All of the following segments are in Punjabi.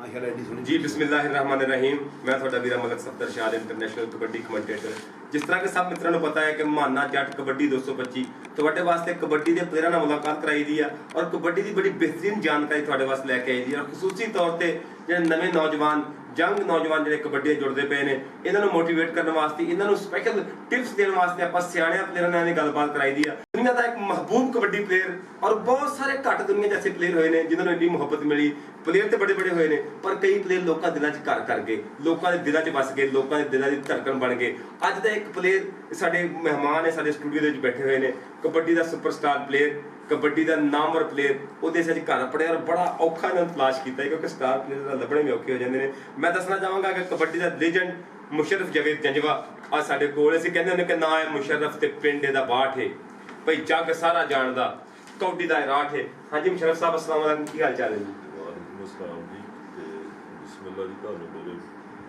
माशाल्लाह एडी सोहनी जी बिस्मिल्लाहिर्रहमानिर्रहीम। मैं थोड़ा वीरा मलक सफदर शाह इंटरनेशनल कबड्डी कमेंटेटर। जिस तरह के सब मित्रों को पता है कि महाना जट कबड्डी 225 ਤੁਹਾਡੇ ਵਾਸਤੇ ਕਬੱਡੀ ਦੇ ਪਲੇਅਰਾਂ ਨਾਲ ਮੁਲਾਕਾਤ ਕਰਾਈ ਦੀ ਆ ਔਰ ਕਬੱਡੀ ਦੀ ਬੜੀ ਬਿਹਤਰੀਨ ਜਾਣਕਾਰੀ ਤੁਹਾਡੇ ਵਾਸਤੇ ਲੈ ਕੇ ਆਈ ਦੀ ਆ ਔਰ ਖਸੂਸੀ ਤੌਰ ਤੇ ਜਿਹੜੇ ਨਵੇਂ ਨੌਜਵਾਨ ਜੰਗ ਨੌਜਵਾਨ ਜਿਹੜੇ ਕਬੱਡੀ ਜੁੜਦੇ ਪਏ ਨੇ ਇਹਨਾਂ ਨੂੰ ਮੋਟੀਵੇਟ ਕਰਨ ਵਾਸਤੇ ਇਹਨਾਂ ਨੂੰ ਸਪੈਸ਼ਲ ਟਿਪਸ ਦੇਣ ਵਾਸਤੇ ਆਪਾਂ ਸਿਆਣਿਆਂ ਪਲੇਅਰਾਂ ਨਾਲ ਇਹ ਗੱਲਬਾਤ ਕਰਾਈ ਦੀ ਆ। ਦੁਨੀਆ ਦਾ ਇੱਕ ਮਹਬੂਬ ਕਬੱਡੀ ਪਲੇਅਰ ਔਰ ਬਹੁਤ ਸਾਰੇ ਘੱਟ ਦੁਨੀਆ ਜੈਸੇ ਪਲੇਅਰ ਹੋਏ ਨੇ ਜਿਨ੍ਹਾਂ ਨੂੰ ਇੰਨੀ ਮੁਹੱਬਤ ਮਿਲੀ। ਪਲੇਅਰ ਤੇ ਬੜੇ ਬੜੇ ਹੋਏ ਨੇ ਪਰ ਕਈ ਪਲੇਅਰ ਲੋਕਾਂ ਦਿਲਾਂ 'ਚ ਘਰ ਕਰ ਗਏ, ਲੋਕਾਂ ਦੇ ਦਿਲਾਂ 'ਚ ਵਸ ਗਏ, ਲੋਕਾਂ ਦੇ ਦਿਲਾਂ ਦੀ ਧੜਕਣ ਬਣ ਗਏ। ਅੱਜ ਦਾ ਇੱਕ ਪਲੇਅਰ ਸਾਡੇ ਮਹਿਮਾਨ ਨੇ ਸਾਡੇ ਸਟੂਡੀਓ ਦੇ ਵਿੱਚ ਬੈਠੇ ਹੋਏ ਨੇ, ਕਬੱਡੀ ਦਾ ਸੁਪਰਸਟਾਰ ਪਲੇਅਰ, ਕਬੱਡੀ ਦਾ ਨਾਮਵਰ ਪਲੇਅਰ। ਉਹਦੇ ਵਿੱਚ ਘਰ ਪੜਿਆ ਔਰ ਬੜਾ ਔਖਾ ਇਹਨਾਂ ਨੂੰ ਤਲਾਸ਼ ਕੀਤਾ ਕਿਉਂਕਿ ਸਟਾਰ ਪਲੇਅਰ ਲੱਭਣੇ ਵੀ ਔਖੇ ਹੋ ਜਾਂਦੇ ਨੇ। ਮੈਂ ਦੱਸਣਾ ਚਾਹਾਂਗਾ ਕਿ ਕਬੱਡੀ ਦਾ ਲੈਜੈਂਡ ਮੁਸ਼ਰਫ ਜਵੇਦ ਜੰਜਵਾ ਅੱਜ ਸਾਡੇ ਕੋਲ। ਅਸੀਂ ਕਹਿੰਦੇ ਹੁੰਦੇ ਕਿ ਨਾਂ ਹੈ ਮੁਸ਼ਰਫ ਤੇ ਪਿੰਡ ਦਾ ਬਾਠ ਹੈ ਭਈ ਜੱਗ ਸਾਰਾ ਜਾਣਦਾ ਕਬੱਡੀ ਦਾ ਰਾਠ ਹੈ। ਹਾਂਜੀ ਮੁਸ਼ਰਫ ਸਾਹਿਬ ਅਸਲਾਮ ਵਾਲੇਕੁਮ, ਕੀ ਹਾਲ ਚਾਲ ਹੈ ਜੀ? ਵਾਲੇਕੁਮ ਅਸਲਾਮ ਜੀ। ਤੇ ਬਿਸਮਿਲ੍ਲਾ ਜੀ, ਤੁਹਾਨੂੰ ਮੇਰੇ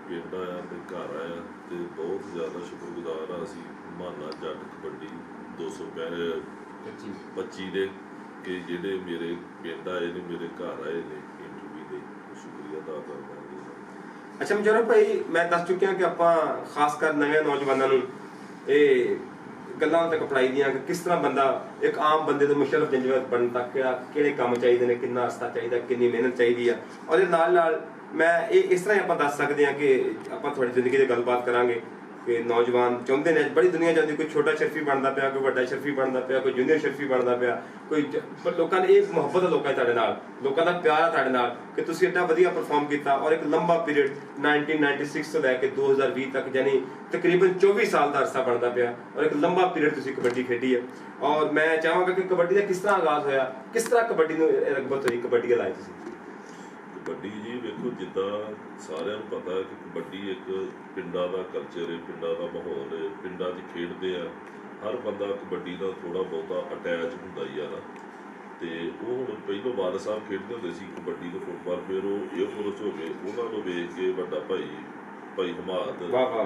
ਪਿੰਡ ਆਇਆ ਤੇ ਘਰ ਆਇਆ ਤੇ ਬਹੁਤ ਜ਼ਿਆਦਾ ਸ਼ੁਕਰਗੁਜ਼ਾਰ ਆ ਅਸੀਂ ਮਾਨਾ ਜੱਟ ਕਬੱਡੀ 225 ਦੇ ਕਿ ਜਿਹੜੇ ਮੇਰੇ ਪਿੰਡ ਆਏ ਨੇ, ਮੇਰੇ ਘਰ ਆਏ ਨੇ ਇੰਟਰਵਿਊ ਦੇ, ਸ਼ੁਕਰੀਆ ਅਦਾ ਕਰਦਾ ਜੀ। ਅੱਛਾ ਮੁਸ਼ਰਫ ਭਾਈ, ਮੈਂ ਦੱਸ ਚੁੱਕਿਆ ਕਿ ਆਪਾਂ ਖਾਸ ਕਰ ਨਵੇਂ ਨੌਜਵਾਨਾਂ ਨੂੰ ਇਹ ਗੱਲਾਂ ਤੱਕ ਪੜਾਈ ਦੀਆਂ ਕਿ ਕਿਸ ਤਰ੍ਹਾਂ ਬੰਦਾ ਇੱਕ ਆਮ ਬੰਦੇ ਤੋਂ ਮੁਸ਼ਰਫ ਜੰਜਵਾ ਬਣਨ ਤੱਕ ਕਿਹੜੇ ਕੰਮ ਚਾਹੀਦੇ ਨੇ, ਕਿੰਨਾ ਰਸਤਾ ਚਾਹੀਦਾ, ਕਿੰਨੀ ਮਿਹਨਤ ਚਾਹੀਦੀ ਆ। ਉਹਦੇ ਨਾਲ ਨਾਲ ਮੈਂ ਇਹ ਇਸ ਤਰ੍ਹਾਂ ਹੀ ਆਪਾਂ ਦੱਸ ਸਕਦੇ ਹਾਂ ਕਿ ਆਪਾਂ ਤੁਹਾਡੀ ਜ਼ਿੰਦਗੀ ਦੀ ਗੱਲਬਾਤ ਕਰਾਂਗੇ ਕਿ ਨੌਜਵਾਨ ਚਾਹੁੰਦੇ ਨੇ, ਬੜੀ ਦੁਨੀਆ ਚਾਹੁੰਦੀ, ਕੋਈ ਛੋਟਾ ਸ਼ਰਫੀ ਬਣਦਾ ਪਿਆ, ਕੋਈ ਵੱਡਾ ਸ਼ਰਫੀ ਬਣਦਾ ਪਿਆ, ਕੋਈ ਜੂਨੀਅਰ ਸ਼ਰਫੀ ਬਣਦਾ ਪਿਆ, ਕੋਈ ਪਰ ਲੋਕਾਂ ਦੀ ਇਹ ਮੁਹੱਬਤ ਹੈ ਲੋਕਾਂ ਦੀ ਤੁਹਾਡੇ ਨਾਲ, ਲੋਕਾਂ ਦਾ ਪਿਆਰ ਹੈ ਤੁਹਾਡੇ ਨਾਲ ਕਿ ਤੁਸੀਂ ਇੰਨਾ ਵਧੀਆ ਪਰਫਾਰਮ ਕੀਤਾ ਔਰ ਇੱਕ ਲੰਬਾ ਪੀਰੀਅਡ 1996 ਤੋਂ ਲੈ ਕੇ 2020 ਤੱਕ ਯਾਨੀ ਤਕਰੀਬਨ 24 ਸਾਲ ਦਾ ਅਰਸਾ ਬਣਦਾ ਪਿਆ ਔਰ ਇੱਕ ਲੰਬਾ ਪੀਰੀਅਡ ਤੁਸੀਂ ਕਬੱਡੀ ਖੇਡੀ ਹੈ। ਔਰ ਮੈਂ ਚਾਹਾਂਗਾ ਕਿ ਕਬੱਡੀ ਦਾ ਕਿਸ ਤਰ੍ਹਾਂ ਆਗਾਜ਼ ਹੋਇਆ, ਕਿਸ ਤਰ੍ਹਾਂ ਕਬੱਡੀ ਨੂੰ ਰਗਬਤ ਹੋਈ, ਕਬੱਡੀ ਲਾਈ ਤੁਸੀਂ? ਕਬੱਡੀ ਜੀ ਵੇਖੋ, ਜਿੱਦਾਂ ਸਾਰਿਆਂ ਨੂੰ ਪਤਾ ਹੈ ਕਿ ਕਬੱਡੀ ਇੱਕ ਪਿੰਡਾਂ ਦਾ ਕਲਚਰ ਹੈ, ਪਿੰਡਾਂ ਦਾ ਮਾਹੌਲ ਹੈ, ਪਿੰਡਾਂ 'ਚ ਖੇਡਦੇ ਆ। ਹਰ ਬੰਦਾ ਕਬੱਡੀ ਨਾਲ ਥੋੜ੍ਹਾ ਬਹੁਤਾ ਅਟੈਚ ਹੁੰਦਾ ਹੀ ਆ ਨਾ। ਤੇ ਉਹ ਹੁਣ ਪਹਿਲੋਂ ਵਾਰਿਸ ਸਾਹਿਬ ਖੇਡਦੇ ਹੁੰਦੇ ਸੀ ਕਬੱਡੀ ਤੇ ਫੁੱਟਬਾਲ, ਫਿਰ ਉਹ ਏਅਰਫੋਰਸ ਹੋ ਗਏ, ਉਹਨਾਂ ਨੂੰ ਵੇਖ ਕੇ ਵੱਡਾ ਭਾਈ ਹਮਾਦ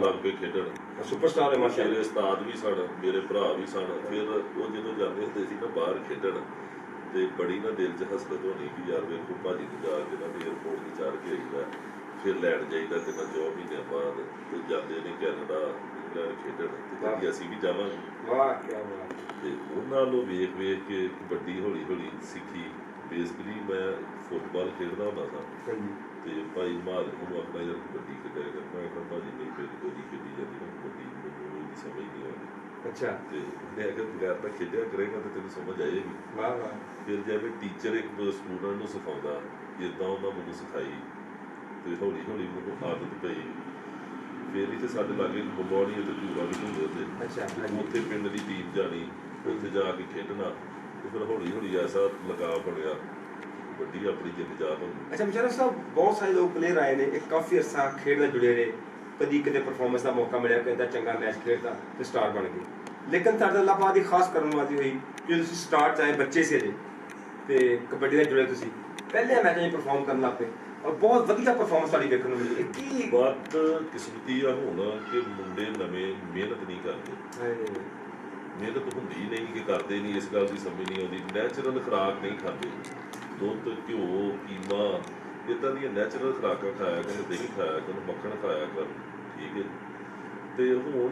ਲੱਗ ਪਏ ਖੇਡਣ, ਸੁਪਰਸਟਾਰ ਹੈ ਮਾਸ਼ਾਅੱਲਾ। ਮੇਰੇ ਉਸਤਾਦ ਵੀ ਸਨ, ਮੇਰੇ ਭਰਾ ਵੀ ਸਨ। ਫਿਰ ਉਹ ਜਦੋਂ ਜਾਂਦੇ ਹੁੰਦੇ ਸੀ ਨਾ ਬਾਹਰ ਖੇਡਣ ਤੇ ਬੜੀ ਨਾ ਦਿਲ 'ਚ ਹਸਰਤ ਹੋਣੀ ਕਿ ਯਾਰ ਵੇਖੋ ਭਾਜੀ ਨੂੰ ਜਾ ਕੇ ਨਾ ਏਅਰਪੋਰਟ 'ਤੇ ਚੜ੍ਹ ਕੇ ਆਈਦਾ, ਫਿਰ ਲੈਣ ਜਾਈਦਾ ਤੇ ਨਾ 4 ਮਹੀਨਿਆਂ ਬਾਅਦ ਤੇ ਜਾਂਦੇ ਨੇ ਕੈਨੇਡਾ, ਇੰਗਲੈਂਡ ਖੇਡਣ ਤੇ ਕਦੀ ਅਸੀਂ ਵੀ ਜਾਵਾਂਗੇ। ਵਾਹ ਕੀ ਬਾਤ। ਤੇ ਉਹਨਾਂ ਨੂੰ ਵੇਖ ਕੇ ਕਬੱਡੀ ਹੌਲੀ ਹੌਲੀ ਸਿੱਖੀ। ਬੇਸਿਕਲੀ ਮੈਂ ਫੁੱਟਬਾਲ ਖੇਡਦਾ ਹੁੰਦਾ ਸਾਂ ਤੇ ਭਾਈ ਮਾਲ ਨੂੰ ਆਪਣਾ ਯਾਰ ਕਬੱਡੀ ਖੇਡਿਆ ਕਰਨਾ, ਮੈਂ ਕਿਹਾ ਭਾਜੀ ਨਹੀਂ ਫਿਰ ਕਬੱਡੀ ਖੇਡੀ ਜਾਂਦੀ ਨਾ ਕਬੱਡੀ, ਮੈਨੂੰ ਇਹਦੀ ਸਮਝ ਨਹੀਂ ਆਉਂਦੀ। ਅੱਛਾ। ਤੇ ਮੈਂ ਅਗਰ ਬਗੈਰ ਤਾਂ ਖੇਡਿਆ ਕਰੇਗਾ ਤੇ ਤੈਨੂੰ ਸਮਝ ਆਏਗੀ। ਵਾਹ ਵਾਹ। ਫਿਰ ਜਿਵੇਂ ਟੀਚਰ ਇੱਕ ਸਟੂਡੈਂਟ ਨੂੰ ਸਿਖਾਉਂਦਾ, ਇੱਦਾਂ ਉਹਨਾਂ ਮੈਨੂੰ ਸਿਖਾਈ ਤੇ ਹੌਲੀ ਹੌਲੀ ਮੈਨੂੰ ਆਦਤ ਪਈ। ਫਿਰ ਇੱਥੇ ਸਾਡੇ ਲਾਗੇ ਬੰਬੋੜੀ ਅਤੇ ਝੂਲਾ ਵੀ ਹੁੰਦੇ ਹੁੰਦੇ। ਅੱਛਾ। ਉੱਥੇ ਪਿੰਡ ਦੀ ਟੀਮ ਜਾਣੀ, ਉੱਥੇ ਜਾ ਕੇ ਖੇਡਣਾ ਤੇ ਫਿਰ ਹੌਲੀ ਹੌਲੀ ਐਸਾ ਲਗਾਅ ਬਣਿਆ, ਵੱਡੀ ਆਪਣੀ ਜਿੰਦ ਜਾਤ ਹੋ ਗਈ। ਅੱਛਾ ਮੁਸ਼ਰਫ ਸਾਹਿਬ, ਬਹੁਤ ਸਾਰੇ ਲੋਕ ਪਲੇਅਰ ਆਏ ਨੇ, ਇੱਕ ਕਾਫੀ ਅਰਸਾ ਖੇਡ ਨਾਲ ਜੁੜੇ ਰਹੇ, ਕਦੀ ਕਿਤੇ ਪਰਫਾਰਮੈਂਸ ਦਾ ਮੌਕਾ ਮਿਲਿਆ, ਕਹਿੰਦਾ ਚੰਗਾ ਮੈਚ ਖੇਡਦਾ ਤੇ ਸਟਾਰ ਬਣ ਗਏ। ਲੇਕਿਨ ਤੁਹਾਡੇ ਅੱਲਾਹ ਪਾਕ ਦੀ ਖਾਸ ਕਰਨਵਾਜ਼ੀ ਹੋਈ ਕਿ ਤੁਸੀਂ ਸਟਾਰਟ 'ਚ ਆਏ, ਬੱਚੇ ਸੀ ਅਜੇ ਤੇ ਕਬੱਡੀ ਨਾਲ ਜੁੜੇ, ਤੁਸੀਂ ਪਹਿਲੇ ਮੈਚਾਂ 'ਚ ਪਰਫਾਰਮ ਕਰਨ ਲੱਗ ਪਏ ਔਰ ਬਹੁਤ ਵਧੀਆ ਪਰਫਾਰਮੈਂਸ ਤੁਹਾਡੀ ਵੇਖਣ ਨੂੰ ਮਿਲੀ। ਕੀ ਬਾਤ ਕਿਸਮਤੀ ਆ ਹੁਣ ਕਿ ਮੁੰਡੇ ਨਵੇਂ ਮਿਹਨਤ ਨਹੀਂ ਕਰਦੇ, ਮਿਹਨਤ ਹੁੰਦੀ ਨਹੀਂ ਕਿ ਕਰਦੇ ਨਹੀਂ, ਇਸ ਗੱਲ ਦੀ ਸਮਝ ਨਹੀਂ ਆਉਂਦੀ। ਨੈਚੁਰਲ ਖੁਰਾਕ ਨਹੀਂ ਖਾਂਦੇ, ਦੁੱਧ, ਘਿਓ, ਕੀਮਾ, ਇੱਦਾਂ ਦੀਆਂ ਨੈਚੁਰਲ ਖੁਰਾਕਾਂ ਖਾਇਆ ਕਰ, ਦਹੀਂ ਖਾਇਆ ਕਰ, ਮੱਖਣ ਖਾਇਆ ਕਰ, ਠੀਕ ਹੈ। ਤੇ ਹੁਣ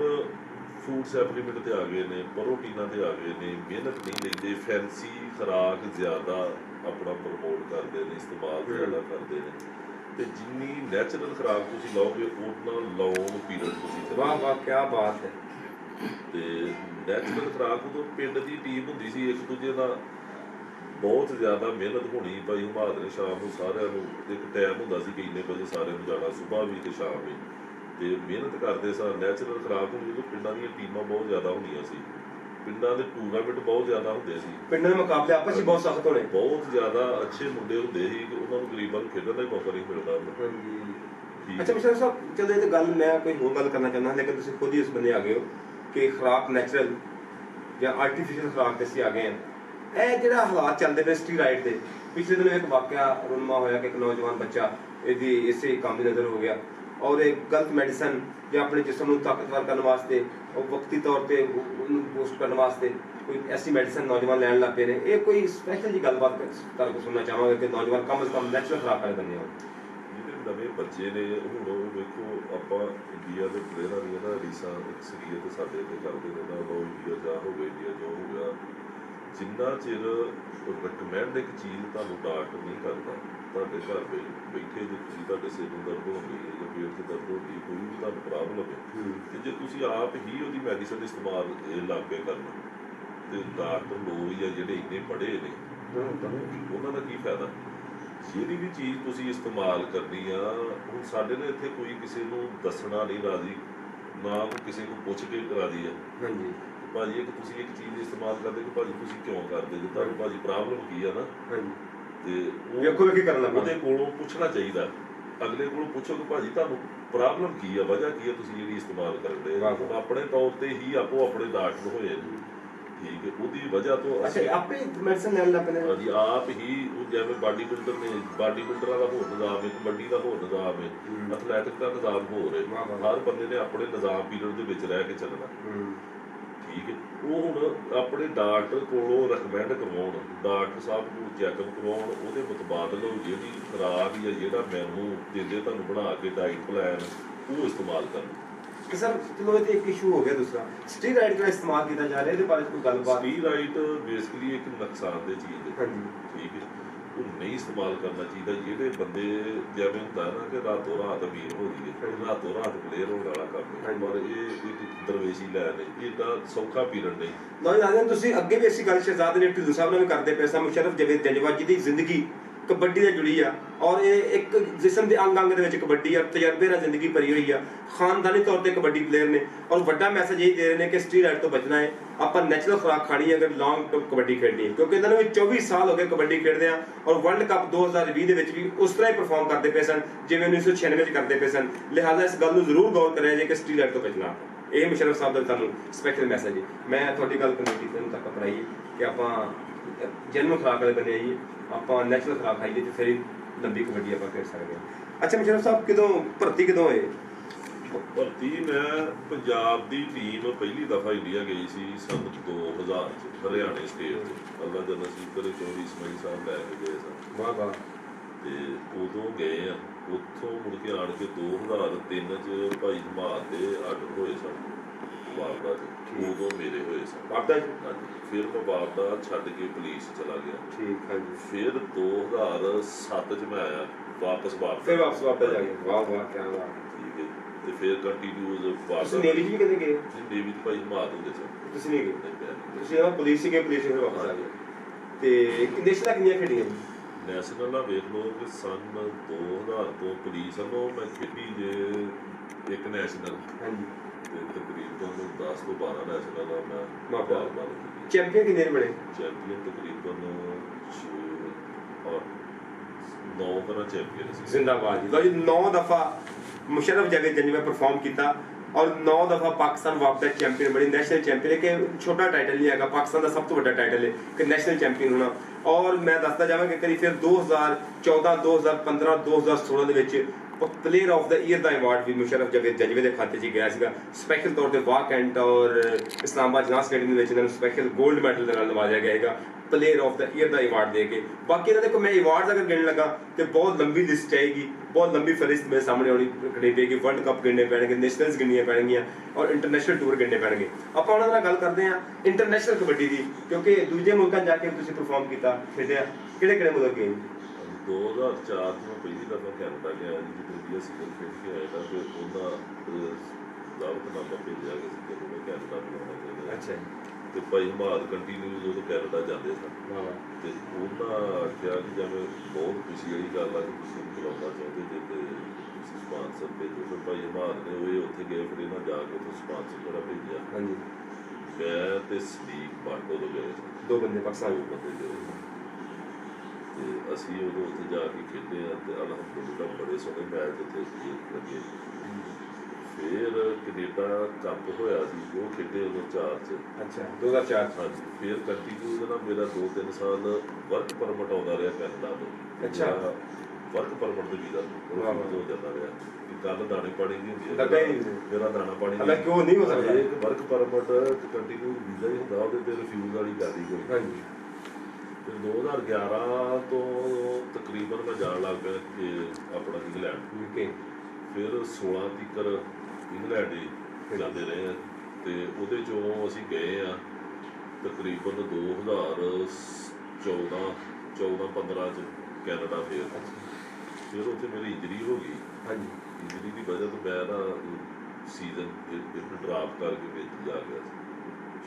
ਫੂਡ ਸੈਪਲੀਮੈਂਟ ਤੇ ਆ ਗਏ ਨੇ, ਪ੍ਰੋਟੀਨਾਂ ਤੇ ਆ ਗਏ ਨੇ, ਮਿਹਨਤ ਨਹੀਂ ਲੈਂਦੇ, ਫੈਂਸੀ ਖੁਰਾਕ ਜ਼ਿਆਦਾ ਆਪਣਾ ਪ੍ਰਮੋਟ ਕਰਦੇ ਨੇ, ਇਸਤੇਮਾਲ ਜ਼ਿਆਦਾ ਕਰਦੇ ਨੇ। ਤੇ ਜਿੰਨੀ ਨੈਚੁਰਲ ਖੁਰਾਕ ਤੁਸੀਂ ਲਾਓਗੇ ਉਨਾ ਲੌਂਗ ਪੀਰੀਅਡ ਤੁਸੀਂ। ਵਾਹ ਵਾਹ ਕੀ ਬਾਤ ਹੈ। ਤੇ ਨੈਚੁਰਲ ਖੁਰਾਕ ਉਦੋਂ ਪਿੰਡ ਦੀ ਟੀਮ ਹੁੰਦੀ ਸੀ, ਇੱਕ ਦੂਜੇ ਦਾ ਬਹੁਤ ਜ਼ਿਆਦਾ ਮਿਹਨਤ ਹੋਣੀ। ਭਾਈ ਹਮਾਦ ਨੇ ਸ਼ਾਮ ਨੂੰ ਸਾਰਿਆਂ ਨੂੰ ਇੱਕ ਟਾਈਮ ਹੁੰਦਾ ਸੀ ਕਿ ਇੰਨੇ ਵਜੇ ਸਾਰਿਆਂ ਨੂੰ ਜਾਣਾ, ਸੁਬਾਹ ਵੀ ਤੇ ਸ਼ਾਮ ਵੀ, ਤੇ ਮਿਹਨਤ ਕਰਦੇ ਸਾਂ। ਨੈਚੁਰਲ ਖੁਰਾਕ ਹੁੰਦੀ, ਜਦੋਂ ਪਿੰਡਾਂ ਦੀਆਂ ਟੀਮਾਂ ਬਹੁਤ ਜ਼ਿਆਦਾ ਹੁੰਦੀਆਂ ਸੀ, ਪਿੰਡਾਂ ਦੇ ਟੂਰਨਾਮੈਂਟ ਬਹੁਤ ਜ਼ਿਆਦਾ ਹੁੰਦੇ ਸੀ, ਪਿੰਡਾਂ ਦੇ ਮੁਕਾਬਲੇ ਆਪਸ ਵਿੱਚ ਬਹੁਤ ਸਖਤ ਹੋਣੇ, ਬਹੁਤ ਜ਼ਿਆਦਾ ਅੱਛੇ ਮੁੰਡੇ ਹੁੰਦੇ ਸੀ ਕਿ ਉਹਨਾਂ ਨੂੰ ਗਰੀਬਾਂ ਨੂੰ ਖੇਡਣ ਦਾ ਹੀ ਮੌਕਾ ਨਹੀਂ ਮਿਲਦਾ। ਅੱਛਾ ਮੁਸ਼ਰਫ ਸਾਹਿਬ, ਚਲੋ ਇਹ ਤਾਂ ਗੱਲ ਮੈਂ ਕੋਈ ਹੋਰ ਗੱਲ ਕਰਨਾ ਚਾਹੁੰਦਾ, ਲੇਕਿਨ ਤੁਸੀਂ ਖੁਦ ਹੀ ਉਸ ਬੰਦੇ ਆ ਗਏ ਹੋ ਕਿ ਖੁਰਾਕ ਨੈਚੁਰਲ ਜਾਂ ਆਰਟੀਫਿਸ਼ੀਅਲ ਖੁਰਾਕ ਤੇ ਅਸੀਂ ਆ ਗਏ ਹਾਂ। ਇਹ ਜਿਹੜਾ ਹਾਲਾਤ ਚੱਲਦੇ ਪਏ ਸਟੀਰਾਇਡ ਦੇ, ਪਿਛਲੇ ਦਿਨ ਇੱਕ ਵਾਕਿਆ ਰੂਨਮਾ ਹੋਇਆ ਕਿ ਇੱਕ ਨੌਜਵਾਨ ਬੱਚਾ ਇਹਦੀ ਇਸੇ ਕੰਮ ਦੀ ਨਜ਼ਰ ਹੋ ਗਿਆ ਔਰ ਇਹ ਗਲਤ ਮੈਡੀਸਨ ਜਾਂ ਆਪਣੇ ਜਿਸਮ ਨੂੰ ਤਾਕਤਵਰ ਕਰਨ ਵਾਸਤੇ ਉਹ ਵਕਤੀ ਤੌਰ ਤੇ ਉਹਨੂੰ ਬੂਸਟ ਕਰਨ ਵਾਸਤੇ ਕੋਈ ਐਸੀ ਮੈਡੀਸਨ ਨੌਜਵਾਨ ਲੈਣ ਲੱਗ ਪਏ ਨੇ। ਇਹ ਕੋਈ ਸਪੈਸ਼ਲ ਜੀ ਗੱਲਬਾਤ ਤੁਹਾਡੇ ਕੋਲ ਸੁਣਨਾ ਚਾਹਾਂਗੇ ਕਿ ਨੌਜਵਾਨ ਕਮ ਅਜ਼ ਕਮ ਨੈਚੁਰਲ ਖੁਰਾਕ ਵਾਲੇ ਬੰਦੇ ਹੋਣ। ਨਵੇਂ ਬੱਚੇ ਨੇ ਹੁਣ ਉਹ ਵੇਖੋ ਆਪਾਂ ਇੰਡੀਆ ਦੇ ਪਲੇਅਰਾਂ ਦੀਆਂ ਨਾ ਰੀਸਾਂ ਅਕਸਰੀਅਤ ਸਾਡੇ ਤੇ ਕਰਦੇ ਨੇ ਨਾ ਉਹ ਇੰਡੀਆ ਜਾ ਹੋ ਗਏ ਇੰਡੀਆ ਜੋ ਹੋ ਗਿਆ ਜਿੰਨਾ ਚਿਰ ਰਿਕਮੈਂਡ ਇੱਕ ਚੀਜ਼ ਤੁਹਾਨੂੰ ਡਾਕਟਰ ਨਹੀਂ ਕਰਦਾ ਤੁਹਾਡੇ ਘਰ ਬੈਠੇ ਜੇ ਤੁਸੀਂ ਤੁਹਾਡੇ ਸਿਰ ਨੂੰ ਦਰਦ ਹੋ ਗਈ ਜਾਂ ਪੇਟ 'ਚ ਦਰਦ ਹੋ ਗਈ ਕੋਈ ਵੀ ਤੁਹਾਨੂੰ ਪ੍ਰੋਬਲਮ ਹੈ ਤੇ ਜੇ ਤੁਸੀਂ ਆਪ ਹੀ ਉਹਦੀ ਮੈਡੀਸਨ ਇਸਤੇਮਾਲ ਲੱਗ ਕੇ ਕਰਨਾ ਤੇ ਡਾਕਟਰ ਲੋਕ ਜਾਂ ਜਿਹੜੇ ਇੰਨੇ ਪੜ੍ਹੇ ਨੇ ਉਹਨਾਂ ਦਾ ਕੀ ਫਾਇਦਾ ਜਿਹੜੀ ਵੀ ਚੀਜ਼ ਤੁਸੀਂ ਇਸਤੇਮਾਲ ਕਰਨੀ ਆ ਹੁਣ ਸਾਡੇ ਨੇ ਇੱਥੇ ਕੋਈ ਕਿਸੇ ਨੂੰ ਦੱਸਣਾ ਨਹੀਂ ਰਾਜ਼ੀ ਨਾ ਕੋਈ ਕਿਸੇ ਨੂੰ ਪੁੱਛ ਕੇ ਰਾਜ਼ੀ ਆ ਹਾਂਜੀ ਭਾਜੀ ਇੱਕ ਤੁਸੀਂ ਇੱਕ ਚੀਜ਼ ਇਸਤੇਮਾਲ ਕਰਦੇ ਕਿ ਭਾਜੀ ਤੁਸੀਂ ਕਿਉਂ ਕਰਦੇ ਜੇ ਤੁਹਾਨੂੰ ਭਾਜੀ ਪ੍ਰੋਬਲਮ ਕੀ ਆ ਨਾ ਹਾਂਜੀ ਤੇ ਵੇਖੋ ਵੇਖੀ ਕਰਨਾ ਉਹਦੇ ਕੋਲੋਂ ਪੁੱਛਣਾ ਚਾਹੀਦਾ ਅਗਲੇ ਕੋਲੋਂ ਪੁੱਛੋ ਕਿ ਭਾਜੀ ਤੁਹਾਨੂੰ ਪ੍ਰੋਬਲਮ ਕੀ ਆ ਵਜ੍ਹਾ ਕੀ ਆ ਤੁਸੀਂ ਜਿਹੜੀ ਇਸਤੇਮਾਲ ਕਰਦੇ ਆਪਣੇ ਤੌਰ ਤੇ ਹੀ ਆਪੋ ਆਪਣੇ ਡਾਕਟਰ ਹੋਏ ਨੇ ਠੀਕ ਹੈ ਉਹਦੀ ਵਜ੍ਹਾ ਤੋਂ ਅੱਛਾ ਆਪੇ ਮੈਡੀਸਨ ਲੈਣ ਲੱਗ ਪਏ ਹਾਂਜੀ ਆਪ ਹੀ ਉਹ ਜਿਵੇਂ ਬਾਡੀ ਬਿਲਡਰ ਨੇ ਬਾਡੀ ਬਿਲਡਰਾਂ ਦਾ ਹੋਰ ਨਿਜ਼ਾਮ ਹੈ ਕਬੱਡੀ ਦਾ ਹੋਰ ਨਿਜ਼ਾਮ ਹੈ ਐਥਲੈਟਿਕ ਦਾ ਨਿਜ਼ਾਮ ਹੋਰ ਹੈ ਹਰ ਬੰਦੇ ਨੇ ਆਪਣੇ ਨਿਜ਼ਾਮ ਪੀਰੀਅਡ ਦੇ ਵਿੱਚ ਰਹਿ ਕੇ ਚੱਲਣਾ ਠੀਕ ਹੈ ਉਹ ਹੁਣ ਆਪਣੇ ਡਾਕਟਰ ਕੋਲੋਂ ਰეკਮੈਂਡ ਕਰਵਾਉਣ ਡਾਕਟਰ ਸਾਹਿਬ ਨੂੰ ਚੈੱਕਅਪ ਕਰਵਾਉਣ ਉਹਦੇ ਮੁਤਾਬਕ ਜਿਹੜੀ ਖੁਰਾਕ ਜਾਂ ਜਿਹੜਾ ਮੈਨੂ ਦਿੰਦੇ ਤੁਹਾਨੂੰ ਬਣਾ ਕੇ ਡਾਈਟ ਪਲਾਨ ਉਹ ਇਸਤੇਮਾਲ ਕਰਨ ਕਿ ਸਰ ਚਲੋ ਇਹ ਇੱਕ ਇਸ਼ੂ ਹੋ ਗਿਆ ਦੂਸਰਾ ਸਟੀਰਾਇਡ ਦਾ ਇਸਤੇਮਾਲ ਕੀਤਾ ਜਾ ਰਿਹਾ ਇਹਦੇ ਬਾਰੇ ਕੋਈ ਗੱਲਬਾਤ ਸਟੀਰਾਇਡ ਬੇਸਿਕਲੀ ਇੱਕ ਨੁਕਸਾਨਦੇਹ ਚੀਜ਼ ਹੈ ਹਾਂਜੀ ਠੀਕ ਹੈ ਉਹ ਨਹੀਂ ਇਸਤੇਮਾਲ ਕਰਨਾ ਚਾਹੀਦਾ ਜਿਹੜੇ ਬੰਦੇ ਜਿਵੇਂ ਹੁੰਦਾ ਨਾ ਕਿ ਰਾਤੋਂ ਰਾਤ ਅਮੀਰ ਹੋ ਜਾਈਏ ਰਾਤੋਂ ਰਾਤ ਪਲੇਅਰ ਹੋਣ ਵਾਲਾ ਕੰਮ ਹੈ ਪਰ ਇਹ ਇੱਕ ਦਰਵੇਸ਼ੀ ਲੈ ਨਹੀਂ ਇਹ ਤਾਂ ਸੌਖਾ ਪੀਰੀਅਡ ਨਹੀਂ ਨਾ ਜਾਣਦੇ ਤੁਸੀਂ ਅੱਗੇ ਵੀ ਐਸੀ ਗੱਲ ਸ਼ਹਿਜ਼ਾਦ ਨੇ ਢਿੱਲੋਂ ਸਾਹਿਬ ਨਾਲ ਵੀ ਕਰਦੇ ਪਏ ਸਾਂ ਮੁਸ਼ਰਫ ਜਵੇਦ ਜੰਜਵਾ ਜੀ ਦੀ ਜ਼ਿੰਦਗੀ ਕਬੱਡੀ ਨਾਲ ਜੁੜੀ ਆ ਔਰ ਇਹ ਇੱਕ ਜਿਸਮ ਦੇ ਅੰਗ ਦੇ ਵਿੱਚ ਕਬੱਡੀ ਆ ਤਜਰਬੇ ਨਾਲ ਜ਼ਿੰਦਗੀ ਭਰੀ ਹੋਈ ਆ ਖਾਨਦਾਨੀ ਤੌਰ ਤੇ ਕਬੱਡੀ ਪਲੇਅਰ ਨੇ ਔਰ ਵੱਡਾ ਮੈਸੇਜ ਇਹ ਦੇ ਰਹੇ ਨੇ ਕਿ ਸਟੀਰਾਇਡ ਤੋਂ ਬਚਣਾ ਹੈ ਆਪਾਂ ਨੈਚੁਰਲ ਖੁਰਾਕ ਖਾਣੀ ਹੈ ਅਗਰ ਲੌਂਗ ਟਰਮ ਕਬੱਡੀ ਖੇਡਣੀ ਹੈ ਕਿਉਂਕਿ ਇਹਨਾਂ ਨੂੰ ਵੀ 24 ਸਾਲ ਹੋ ਗਏ ਕਬੱਡੀ ਖੇਡਦੇ ਆ ਔਰ ਵਰਲਡ ਕੱਪ 2020 ਦੇ ਵਿੱਚ ਵੀ ਉਸ ਤਰ੍ਹਾਂ ਹੀ ਪਰਫਾਰਮ ਕਰਦੇ ਪਏ ਸਨ ਜਿਵੇਂ 1996 ਵਿੱਚ ਕਰਦੇ ਪਏ ਸਨ ਲਿਹਾਜ਼ਾ ਇਸ ਗੱਲ ਨੂੰ ਜ਼ਰੂਰ ਗੌਰ ਕਰਿਆ ਜੇ ਕਿ ਸਟੀਰਾਇਡ ਤੋਂ ਬਚਣਾ ਇਹ ਮੁਸ਼ਰਫ ਸਾਹਿਬ ਦਾ ਤੁਹਾਨੂੰ ਸਪੈਸ਼ਲ ਮੈਸੇਜ ਹੈ ਮੈਂ ਤੁਹਾਡੀ ਗੱਲ ਕਮੇਟੀ ਨੂੰ ਤੱਕ ਅਪਣਾਈ ਕਿ ਆਪਾਂ ਜਨਮ ਖੁਰਾਕ ਵਾਲੇ ਬਣੇ ਆਈਏ ਆਪਾਂ ਨੈਚੁਰਲ ਖੁਰਾਕ ਖਾਈਏ ਤੇ ਫਿਰ ਲੰਬੀ ਕਬੱਡੀ ਆਪਾਂ ਖੇਡ ਸਕਦੇ ਹਾਂ ਅੱਛਾ ਮੁਸ਼ਰਫ ਸਾਹਿਬ ਕਦੋਂ ਭਰਤੀ ਕਦੋਂ ਹੋਏ ਭਰਤੀ ਮੈਂ ਪੰਜਾਬ ਦੀ ਟੀਮ ਪਹਿਲੀ ਦਫਾ ਇੰਡੀਆ ਗਈ ਸੀ ਸੰਨ 2000 ਚ ਹਰਿਆਣੇ ਸਟੇਟ ਚ ਅੱਲਾ ਦਾ ਨਸੀਬ ਕਰੇ ਚੌਧਰੀ ਇਸਮਾਈਲ ਸਾਹਿਬ ਲੈ ਕੇ ਗਏ ਸਨ ਵਾਹ ਵਾਹ ਤੇ ਉਦੋਂ ਗਏ ਆ ਉੱਥੋਂ ਮੁੜ ਕੇ ਆਣ ਕੇ 2003 ਚ ਭਾਈ ਧਮਾਲ ਦੇ ਆਰਡਰ ਹੋਏ ਸਨ ਬਾਬਾ ਜੀ ਉਦੋਂ ਮੇਰੇ ਹੋਏ ਸਨ ਬਾਬਾ ਜੀ ਹਾਂਜੀ ਫਿਰ ਮੈਂ ਬਾਬਾ ਛੱਡ ਕੇ ਪੁਲਿਸ ਚਲਾ ਗਿਆ ਠੀਕ ਹਾਂਜੀ ਫਿਰ 2007 ਚ ਮੈਂ ਆਇਆ ਵਾਪਸ ਬਾਬਾ ਫਿਰ ਵਾਪਸ ਬਾਬਾ ਜਾ ਗਏ ਵਾਹ ਵਾਹ ਕੀ ਬਾਤ ਠੀਕ ਹੈ ਤੇ ਫਿਰ ਕੰਟੀਨਿਊਸ ਬਾਬਾ ਤੁਸੀਂ ਨੇਵੀ ਚ ਵੀ ਕਦੇ ਗਏ ਨੇਵੀ ਚ ਭਾਈ ਧਮਾਲ ਹੁੰਦੇ ਸਨ ਤੁਸੀਂ ਨਹੀਂ ਗਏ ਤੁਸੀਂ ਨਾ ਪੁਲਿਸ ਹੀ ਗਏ ਪੁਲਿਸ ਫਿਰ ਵਾਪਸ ਆ ਗਏ ਤੇ ਨੈਸ਼ਨਲ ਕਿੰਨੀਆਂ ਖੇਡੀਆਂ ਨੈਸ਼ਨਲ ਦਾ ਵੇਖ ਲਓ ਕਿ ਸੰਨ 2000 ਤੋਂ ਪੁਲਿਸ ਵੱਲੋਂ ਮੈਂ ਖੇਡੀ ਜੇ ਇੱਕ ਨੈਸ਼ਨਲ ਹਾਂਜੀ ਤੇ ਤਕਰੀਬਨ 10 ਤੋਂ 12 ਨੈਸ਼ਨਲ ਆ ਮੈਂ ਬਾਰ-ਬਾਰ ਚੈਂਪੀਅਨ ਕਿੰਨੇ ਬਣੇ ਚੈਂਪੀਅਨ ਤਕਰੀਬਨ 6 ਔਰ 9 ਤਰ੍ਹਾਂ ਚੈਂਪੀਅਨ ਸੀ ਜ਼ਿੰਦਾਬਾਦ ਜੀ ਲਓ ਜੀ 9 ਦਫਾ ਮੁਸ਼ਰਫ ਜਵੇਦ ਜੰਜਵਾ ਪਰਫਾਰਮ ਕੀਤਾ ਔਰ 9 ਦਫਾ ਪਾਕਿਸਤਾਨ ਵਾਪਸ ਚੈਂਪੀਅਨ ਬਣੀ ਨੈਸ਼ਨਲ ਚੈਂਪੀਅਨ ਕਿ ਛੋਟਾ ਟਾਈਟਲ ਨਹੀਂ ਹੈਗਾ ਪਾਕਿਸਤਾਨ ਦਾ ਸਭ ਤੋਂ ਵੱਡਾ ਟਾਈਟਲ ਹੈ ਕਿ ਨੈਸ਼ਨਲ ਚੈਂਪੀਅਨ ਹੋਣਾ ਔਰ ਮੈਂ ਦੱਸਦਾ ਜਾਵਾਂ ਕਿ ਕਰੀ ਫਿਰ 2014 2015 2016 ਦੇ ਵਿੱਚ ਪਲੇਅਰ ਆਫ ਦਾ ਈਅਰ ਦਾ ਅਵਾਰਡ ਵੀ ਮੁਸ਼ਰਫ ਜਵੇਦ ਜੰਜਵੇ ਦੇ ਖਾਤੇ 'ਚ ਗਿਆ ਸੀਗਾ ਸਪੈਸ਼ਲ ਤੌਰ ਤੇ ਵਾਹ ਕੈਂਟ ਔਰ ਇਸਲਾਮਾਬਾਦ ਜਨਾਸ ਅਕੈਡਮੀ ਦੇ ਵਿੱਚ ਇਹਨਾਂ ਨੂੰ ਸਪੈਸ਼ਲ 골ਡ ਮੈਡਲ ਦੇ ਨਾਲ ਨਵਾਜਿਆ ਗਿਆ ਹੈਗਾ ਪਲੇਅਰ ਆਫ ਦਾ ਈਅਰ ਦਾ ਅਵਾਰਡ ਦੇ ਕੇ ਬਾਕੀ ਇਹਨਾਂ ਦੇ ਕੋਈ ਮੈਂ ਅਵਾਰਡਸ ਅਗਰ ਗਿਣਨ ਲੱਗਾ ਤੇ ਬਹੁਤ ਲੰਬੀ ਲਿਸਟ ਆਏਗੀ ਬਹੁਤ ਲੰਬੀ ਫਹਿਰਿਸਤ ਮੇਰੇ ਸਾਹਮਣੇ ਆਉਣੀ ਖੜੀ ਪਏਗੀ ਵਰਲਡ ਕੱਪ ਗਿਣਨੇ ਪੈਣਗੇ ਨੈਸ਼ਨਲਸ ਗਿਣਨੀਆਂ ਪੈਣਗੀਆਂ ਔਰ ਇੰਟਰਨੈਸ਼ਨਲ ਟੂਰ ਗਿਣਨੇ ਪੈਣਗੇ ਆਪਾਂ ਉਹਨਾਂ ਨਾਲ ਗੱਲ ਕਰਦੇ ਹਾਂ ਇੰਟਰਨੈਸ਼ਨਲ ਕਬੱਡੀ ਦੀ ਕਿਉਂਕਿ ਦੂਜੇ ਮੁਲਕਾਂ ਜਾ ਕੇ ਤੁਸੀਂ ਪਰਫਾਰਮ ਕੀਤਾ ਖੇਡਿਆ ਕਿਹੜੇ ਮੁਲਕ ਗਏ 2004 ਤੋਂ ਪਹਿਲੀ ਦਫਾ ਕੈਨੇਡਾ ਗਿਆ ਜੀ ਜਦੋਂ ਇੰਡੀਆ ਸੀਜ਼ਨ ਖੇਡ ਕੇ ਆਇਆ ਤਾਂ ਫਿਰ ਉਹਦਾ ਦਾਵਤਨਾਮਾ ਭੇਜਿਆ ਗਿਆ ਸੀ ਕਿ ਮੈਂ ਕੈਨੇਡਾ ਬੁਲਾਉਣਾ ਚਾਹੁੰਦਾ ਅੱਛਾ ਤੇ ਭਾਈ ਹਮਾਦ ਕੰਟੀਨਿਊ ਜਦੋਂ ਕੈਨੇਡਾ ਜਾਂਦੇ ਸਨ ਤੇ ਉਹਨਾਂ ਆਖਿਆ ਕਿ ਜਿਵੇਂ ਬਹੁਤ ਖੁਸ਼ੀ ਵਾਲੀ ਗੱਲ ਆ ਕਿ ਤੁਸੀਂ ਬੁਲਾਉਣਾ ਚਾਹੁੰਦੇ ਜੇ ਤੇ ਤੁਸੀਂ ਸਪਾਂਸਰ ਭੇਜੋ ਫਿਰ ਭਾਈ ਹਮਾਦ ਨੇ ਉਹ ਉੱਥੇ ਗਏ ਫਿਰ ਇਹਨਾਂ ਜਾ ਕੇ ਉੱਥੇ ਸਪਾਂਸਰ ਜਿਹੜਾ ਭੇਜਿਆ ਹਾਂਜੀ ਮੈਂ ਤੇ ਸਦੀਕ ਬਾਟੋ ਤੋਂ ਗਏ ਦੋ ਬੰਦੇ ਪਾਕਿਸਤਾਨ ਬੰਦੇ ਗਏ ਤੇ ਅਸੀਂ ਉਦੋਂ ਉੱਥੇ ਜਾ ਕੇ ਖੇਡੇ ਆ ਤੇ ਅਲਹਮਦੁਲਿਲਾ ਬੜੇ ਸੋਹਣੇ ਮੈਚ ਉੱਥੇ ਲੱਗੇ ਫਿਰ ਕੈਨੇਡਾ ਕੱਪ ਹੋਇਆ ਸੀ ਉਹ ਖੇਡੇ ਉਦੋਂ 4 ਚ ਅੱਛਾ 2004 ਹਾਂਜੀ ਫਿਰ ਕੰਟੀਨਿਊ ਉਹਦੇ ਨਾਲ ਮੇਰਾ 2-3 ਸਾਲ ਵਰਕ ਪਰਮਿਟ ਆਉਂਦਾ ਰਿਹਾ ਕੈਨੇਡਾ ਤੋਂ ਅੱਛਾ ਵਰਕ ਪਰਮਿਟ ਦੇ ਵੀਜ਼ਾ ਹੋ ਜਾਂਦਾ ਰਿਹਾ ਗੱਲ ਦਾਣੇ ਪਾਣੀ ਦੀ ਹੁੰਦੀ ਲੱਗਾ ਹੀ ਮੇਰਾ ਦਾਣਾ ਪਾਣੀ ਹਾਲਾਂਕਿ ਉਹ ਨਹੀਂ ਹੋ ਸਕਦਾ ਇੱਕ ਵਰਕ ਪਰਮਿਟ ਕੰਟੀਨਿਊ ਵੀਜ਼ਾ ਹੀ ਹੁੰਦਾ ਉਹਦੇ ਤੇ ਰਿਫਿਊਜ਼ ਵਾਲੀ ਗੱਲ ਹੀ ਕੋਈ ਹਾਂਜੀ ਫਿਰ 2011 ਤੋਂ ਤਕਰੀਬਨ ਮੈਂ ਜਾਣ ਲੱਗ ਪਿਆ ਕਿ ਆਪਣਾ ਇੰਗਲੈਂਡ UK। ਫਿਰ 16 ਤੀਕਰ ਇੰਗਲੈਂਡ ਹੀ ਜਾਂਦੇ ਰਹੇ ਆ ਤੇ ਉਹਦੇ ਚੋਂ ਅਸੀਂ ਗਏ ਆ ਤਕਰੀਬਨ 2014-15 ਚ ਕੈਨੇਡਾ। ਫਿਰ ਉੱਥੇ ਮੇਰੀ ਇੰਜਰੀ ਹੋ ਗਈ। ਹਾਂਜੀ। ਇੰਜਰੀ ਦੀ ਵਜ੍ਹਾ ਤੋਂ ਮੈਂ ਨਾ ਸੀਜ਼ਨ ਇੱਕ ਡਰਾਪ ਕਰਕੇ ਵਿੱਚ ਜਾ ਗਿਆ ਸੀ।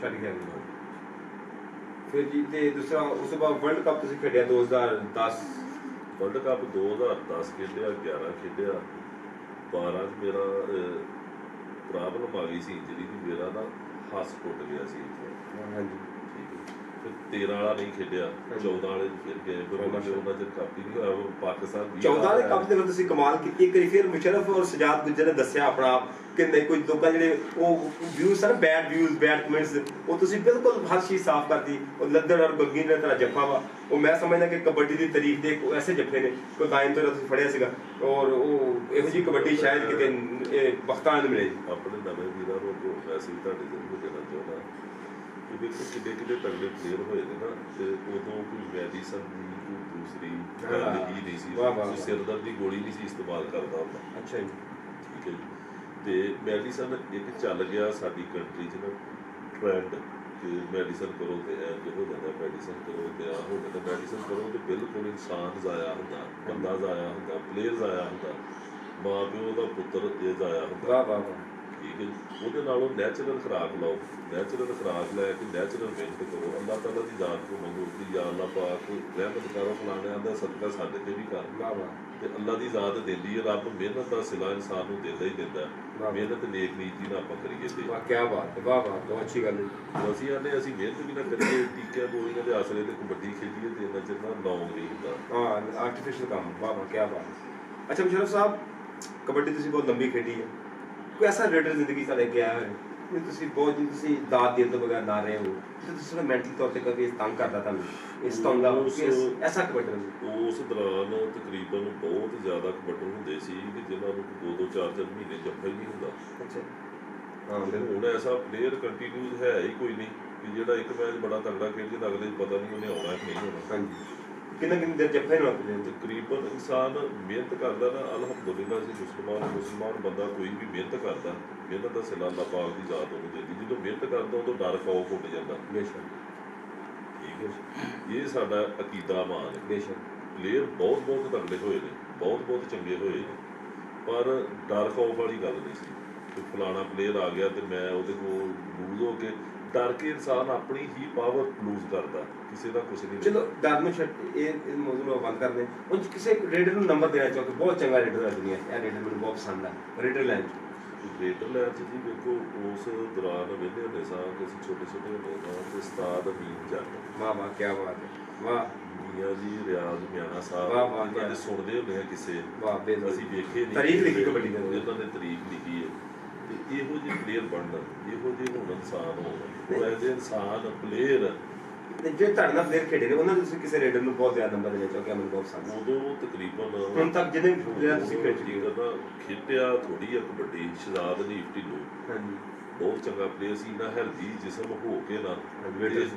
ਛੱਡ ਗਿਆ ਜੀ। ਫਿਰ ਜੀ ਤੇ ਦੂਸਰਾ ਉਸ ਤੋਂ ਬਾਅਦ ਵਰਲਡ ਕੱਪ ਤੁਸੀਂ ਖੇਡਿਆ 2010। ਵਰਲਡ ਕੱਪ 2010 ਖੇਡਿਆ, 11 ਖੇਡਿਆ, 12 ਚ ਮੇਰਾ ਪ੍ਰੋਬਲਮ ਆ ਗਈ ਸੀ ਇੰਜਰੀ ਦੀ। ਮੇਰਾ ਨਾ ਹੱਸ ਟੁੱਟ ਗਿਆ ਸੀ ਇੱਥੇ। ਹਾਂਜੀ। ਠੀਕ ਹੈ। ਫਿਰ 13 ਵਾਲਾ ਨਹੀਂ ਖੇਡਿਆ, 14 ਵਾਲੇ ਫਿਰ ਗਏ। ਫਿਰ ਉਹਨਾਂ ਚਿਰ ਕੱਪ ਹੀ ਨਹੀਂ ਹੋਇਆ। ਪਾਕਿਸਤਾਨ 14 ਵਾਲੇ ਕੱਪ ਦੇ ਵਿੱਚ ਤੁਸੀਂ ਕਮਾਲ ਕੀਤੀ। ਇੱਕ ਵਾਰੀ ਫਿਰ ਮੁਸ਼ਰਫ ਔਰ ਸਜਾਦ ਗੁੱਜਰ ਨੇ ਦੱਸਿਆ ਆਪਣਾ ਆਪ ਕਿ ਨਹੀਂ ਕੁਝ ਲੋਕਾਂ ਜਿਹੜੇ ਉਹ ਵਿਊਜ਼ ਹਨ, ਬੈਡ ਵਿਊਜ਼, ਬੈਡ ਕਮੈਂਟਸ, ਉਹ ਤੁਸੀਂ ਬਿਲਕੁਲ ਹਰ ਚੀਜ਼ ਸਾਫ਼ ਕਰਤੀ। ਉਹ ਲੱਦੜ ਔਰ ਗਲਗੀਨ ਨੇ ਤੇਰਾ ਜੱਫਾ ਵਾ, ਉਹ ਮੈਂ ਸਮਝਦਾ ਕਿ ਕਬੱਡੀ ਦੀ ਤਾਰੀਖ ਦੇ ਐਸੇ ਜੱਫੇ ਨੇ ਕੋਈ ਲਾਈਨ ਤੋਂ ਤੁਸੀਂ ਫੜਿਆ ਸੀਗਾ। ਔਰ ਉਹ ਇਹੋ ਜਿਹੀ ਕਬੱਡੀ ਸ਼ਾਇਦ ਕਿਤੇ ਵਕਤਾਂ ਨਹੀਂ ਮਿਲੇ। ਆਪਣੇ ਨਵੇਂ ਵੀਰਾਂ ਨੂੰ ਵੈਸੇ ਹੀ ਤੁਹਾਡੇ ਜ਼ਰੂਰ ਦੇਣਾ ਚਾਹੁੰਦਾ ਕਿ ਦੇਖੋ ਕਿੱਡੇ ਤਗੜੇ ਪਲੇਅਰ ਹੋਏ ਨੇ ਨਾ। ਤੇ ਉਦੋਂ ਕੋਈ ਮੈਡੀਸਨ ਦੀ ਕੋਈ ਦੂਸਰੀ ਗੱਲ ਹੀ ਨਹੀਂ ਸੀ। ਸਿਰਦਰਦ ਦੀ ਗੋਲੀ ਨਹੀਂ ਸੀ ਇਸਤੇਮਾਲ ਕਰਦਾ ਹੁੰਦਾ। ਅੱਛਾ ਜੀ। ਠੀਕ ਹੈ ਜੀ। ਤੇ ਮੈਡੀਸਨ ਇੱਕ ਚੱਲ ਗਿਆ ਸਾਡੀ ਕੰਟਰੀ 'ਚ ਨਾ ਟ੍ਰੈਂਡ ਕਿ ਮੈਡੀਸਨ ਕਰੋ ਤੇ ਇੰਝ ਹੋ ਜਾਂਦਾ, ਮੈਡੀਸਨ ਕਰੋ ਤੇ ਆ ਹੋ ਜਾਂਦਾ। ਮੈਡੀਸਨ ਕਰੋ ਤੇ ਬਿਲਕੁਲ ਇਨਸਾਨ ਜ਼ਾਇਆ ਹੁੰਦਾ, ਬੰਦਾ ਜ਼ਾਇਆ ਹੁੰਦਾ, ਪਲੇਅਰ ਜ਼ਾਇਆ ਹੁੰਦਾ, ਮਾਂ ਪਿਓ ਦਾ ਪੁੱਤਰ ਇਹ ਜ਼ਾਇਆ ਹੁੰਦਾ। ਵਾਹ ਵਾਹ ਵਾਹ। ਠੀਕ ਹੈ ਜੀ। ਉਹਦੇ ਨਾਲੋਂ ਨੈਚੁਰਲ ਖੁਰਾਕ ਲਾਓ, ਨੈਚੁਰਲ ਖੁਰਾਕ ਲੈ ਕੇ ਨੈਚੁਰਲ ਮਿਹਨਤ ਕਰੋ। ਅੱਲਾਹ ਤਾਲਾ ਦੀ ਜ਼ਾਤ ਤੋਂ ਮੰਗੋ ਕਿ ਯਾ ਅੱਲਾਹ ਪਾਕ ਰਹਿਮਤ ਕਰੋ, ਫਲਾਣਿਆਂ ਦਾ ਸਦਕਾ ਸਾਡੇ ਤੇ ਵੀ ਕਰ। ਵਾਹ ਵਾਹ। ਤੇ ਅੱਲਾਹ ਦੀ ਜ਼ਾਤ ਦਿੰਦੀ ਹੈ। ਰੱਬ ਮਿਹਨਤ ਦਾ ਸਿਲਾ ਇਨਸਾਨ ਨੂੰ ਦਿੰਦਾ ਹੀ ਦਿੰਦਾ। ਮਿਹਨਤ ਨੇਕ ਨੀਤੀ ਨਾਲ ਆਪਾਂ ਕਰੀਏ ਤੇ ਵਾਹ ਕੀ ਬਾਤ ਹੈ। ਵਾਹ ਵਾਹ, ਬਹੁਤ ਅੱਛੀ ਗੱਲ ਹੈ। ਅਸੀਂ ਆਨੇ ਅਸੀਂ ਮਿਹਨਤ ਵੀ ਨਾ ਕਰੀਏ, ਟੀਕਿਆਂ ਗੋਲੀਆਂ ਦੇ ਆਸਰੇ ਤੇ ਕਬੱਡੀ ਖੇਡੀਏ ਤੇ ਇੰਨਾ ਚਿਰ ਨਾ ਲੌਂਗ ਨਹੀਂ ਹੁੰਦਾ। ਹਾਂ, ਆਰਟੀਫਿਸ਼ਲ ਕੰਮ। ਵਾਹ ਵਾਹ ਕੀ ਬਾਤ ਹੈ। ਅੱਛਾ ਮੁਸ਼ਰਫ ਸਾਹਿਬ, ਕਬੱਡੀ ਤੁਸੀਂ ਬਹੁਤ ਲੰਬੀ ਖੇਡੀ ਹੈ। ਕੋਈ ਐਸਾ ਰੇਡਰ ਜ਼ਿੰਦਗੀ ਸਾਡੇ ਅੱਗੇ ਆਇਆ ਹੋਵੇ ਕਿ ਤੁਸੀਂ ਬਹੁਤ ਜੀ ਤੁਸੀਂ ਦਾਦ ਦੇਣ ਤੋਂ ਬਗੈਰ ਨਾ ਰਹੇ ਹੋ, ਤੇ ਤੁਸੀਂ ਮੈਂਟਲੀ ਤੌਰ ਤੇ ਕਦੇ ਤੰਗ ਕਰਦਾ ਤੁਹਾਨੂੰ ਇਸ ਤੋਂ ਦਾ ਐਸਾ ਕਬੱਡੀ? ਉਸ ਦੌਰਾਨ ਤਕਰੀਬਨ ਬਹੁਤ ਜ਼ਿਆਦਾ ਕਬੱਡੀ ਹੁੰਦੇ ਸੀ ਕਿ ਜਿਨ੍ਹਾਂ ਨੂੰ 2-2 4-4 ਮਹੀਨੇ ਜੱਫਾ ਹੀ ਨਹੀਂ ਹੁੰਦਾ। ਅੱਛਾ। ਹਾਂ, ਹੁਣ ਐਸਾ ਪਲੇਅਰ ਕੰਟੀਨਿਊ ਹੈ ਹੀ ਕੋਈ ਨਹੀਂ ਕਿ ਜਿਹੜਾ ਇੱਕ ਮੈਚ ਬੜਾ ਤਗੜਾ ਖੇਡ ਕੇ ਅਗਲੇ ਪਤਾ ਨਹੀਂ ਉਹਨੇ ਆਉਣਾ ਕਿ ਨਹੀਂ ਆਉਣਾ। ਹਾਂਜੀ। ਕਿੰਨਾ ਦੇਰ ਜੱਫੇ ਨਾਲ ਤਕਰੀਬਨ ਇਨਸਾਨ ਮਿਹਨਤ ਕਰਦਾ ਨਾ, ਅਲਹਮਦੁਲਿਲਾ ਜੀ ਮੁਸਲਮਾਨ ਬੰਦਾ ਕੋਈ ਵੀ ਮਿਹਨਤ ਕਰਦਾ, ਮਿਹਨਤ ਦਾ ਸਿਲਾ ਅੱਲਾਹ ਪਾਕ ਦੀ ਜ਼ਾਤ ਉਹਨੂੰ ਦਿੰਦੀ। ਜਦੋਂ ਮਿਹਨਤ ਕਰਦਾ ਉਦੋਂ ਡਰ ਖੌਫ ਉੱਡ ਜਾਂਦਾ। ਬੇਸ਼ੱਕ। ਠੀਕ ਹੈ। ਇਹ ਸਾਡਾ ਅਕੀਦਾ ਮਾਨ ਹੈ। ਬੇਸ਼ੱਕ। ਪਲੇਅਰ ਬਹੁਤ ਤਗੜੇ ਹੋਏ ਨੇ, ਬਹੁਤ ਚੰਗੇ ਹੋਏ ਨੇ, ਪਰ ਡਰ ਖੌਫ ਵਾਲੀ ਗੱਲ ਨਹੀਂ ਸੀ ਕਿ ਫਲਾਣਾ ਪਲੇਅਰ ਆ ਗਿਆ ਤੇ ਮੈਂ ਉਹਦੇ ਕੋਲ ਲੂਜ਼ ਹੋ ਕੇ ਡਰ ਕੇ ਇਨਸਾਨ ਆਪਣੀ ਹੀ ਪਾਵਰ ਲੂਜ਼ ਕਰਦਾ, ਕਿਸੇ ਦਾ ਕੁਛ ਨਹੀਂ। ਚਲੋ ਡਰ ਨੂੰ ਛੱਡ, ਇਹ ਮੌਜੂਦ ਨੂੰ ਬੰਦ ਕਰਦੇ। ਹੁਣ ਕਿਸੇ ਰੇਡਰ ਨੂੰ ਨੰਬਰ ਦੇਣਾ ਚਾਹੋ ਕਿ ਬਹੁਤ ਚੰਗਾ ਰੇਡਰ ਹੈ ਦੁਨੀਆ, ਇਹ ਰੇਡਰ ਮੈਨੂੰ ਬਹੁਤ ਪਸੰਦ ਹੈ ਰੇਡਰ ਲਾਈਨ 'ਚ। ਰੇਡਰ ਲਾਈਨ 'ਚ ਜੀ ਦੇਖੋ ਉਸ ਦੌਰਾਨ ਵਿਹਲੇ ਹੁੰਦੇ ਸਾਂ ਕਿ ਅਸੀਂ ਛੋਟੇ ਹੁੰਦੇ ਸਾਂ ਤੇ ਉਸਤਾਦ ਅਮੀਨ ਜੱਟ। ਵਾਹ ਵਾਹ ਕੀ ਬਾਤ ਹੈ। ਵਾਹ। ਮੀਆਂ ਜੀ ਰਿਆਜ਼ ਮਿਆਣਾ ਸਾਹਿਬ, ਉਹਨਾਂ ਦੇ ਸੁਣਦੇ ਹੁੰਦੇ ਆ ਕਿਸੇ। ਵਾਹ ਬੇਦਲ। ਅਸੀਂ ਵੇਖੇ ਨਹੀਂ, ਤਾਰੀਖ ਲਿਖੀ ਕਬੱਡੀ ਦੇ, ਉਹਨਾਂ ਨੇ ਤਾਰੀਖ ਲਿਖੀ ਹੈ। ਤੇ ਇਹੋ ਜਿਹੇ ਪਲੇਅਰ ਬਣਨ, ਇਹੋ ਜਿਹੇ ਹੁਣ ਇਨਸਾਨ ਹੋਣ, ਐਜ਼ ਇਨਸਾਨ ਪਲੇਅਰ ਜਿਹੜੇ ਤੁਹਾਡੇ ਨਾਲ ਪਲੇਅਰ ਖੇਡੇ ਨੇ ਉਹਨਾਂ ਨੂੰ ਤੁਸੀਂ ਕਿਸੇ ਰੇਡਰ ਨੂੰ ਬਹੁਤ ਜ਼ਿਆਦਾ ਨੰਬਰ ਦੇਣਾ ਚਾਹੋ ਕਿ ਮੈਨੂੰ ਬਹੁਤ ਪਸੰਦ? ਉਦੋਂ ਤਕਰੀਬਨ ਹੁਣ ਤੱਕ ਜਿਹਨੇ ਪਲੇਅਰ ਤੁਸੀਂ ਖੇਡਿਆ ਥੋੜੀ ਆ ਕਬੱਡੀ, ਸ਼ਹਜ਼ਾਦ ਅਨੀਫ ਢਿੱਲੋਂ ਹਾਂਜੀ ਬਹੁਤ ਚੰਗਾ ਪਲੇਅਰ ਸੀ ਨਾ, ਹੈਲਦੀ ਜਿਸਮ ਹੋ ਕੇ ਨਾ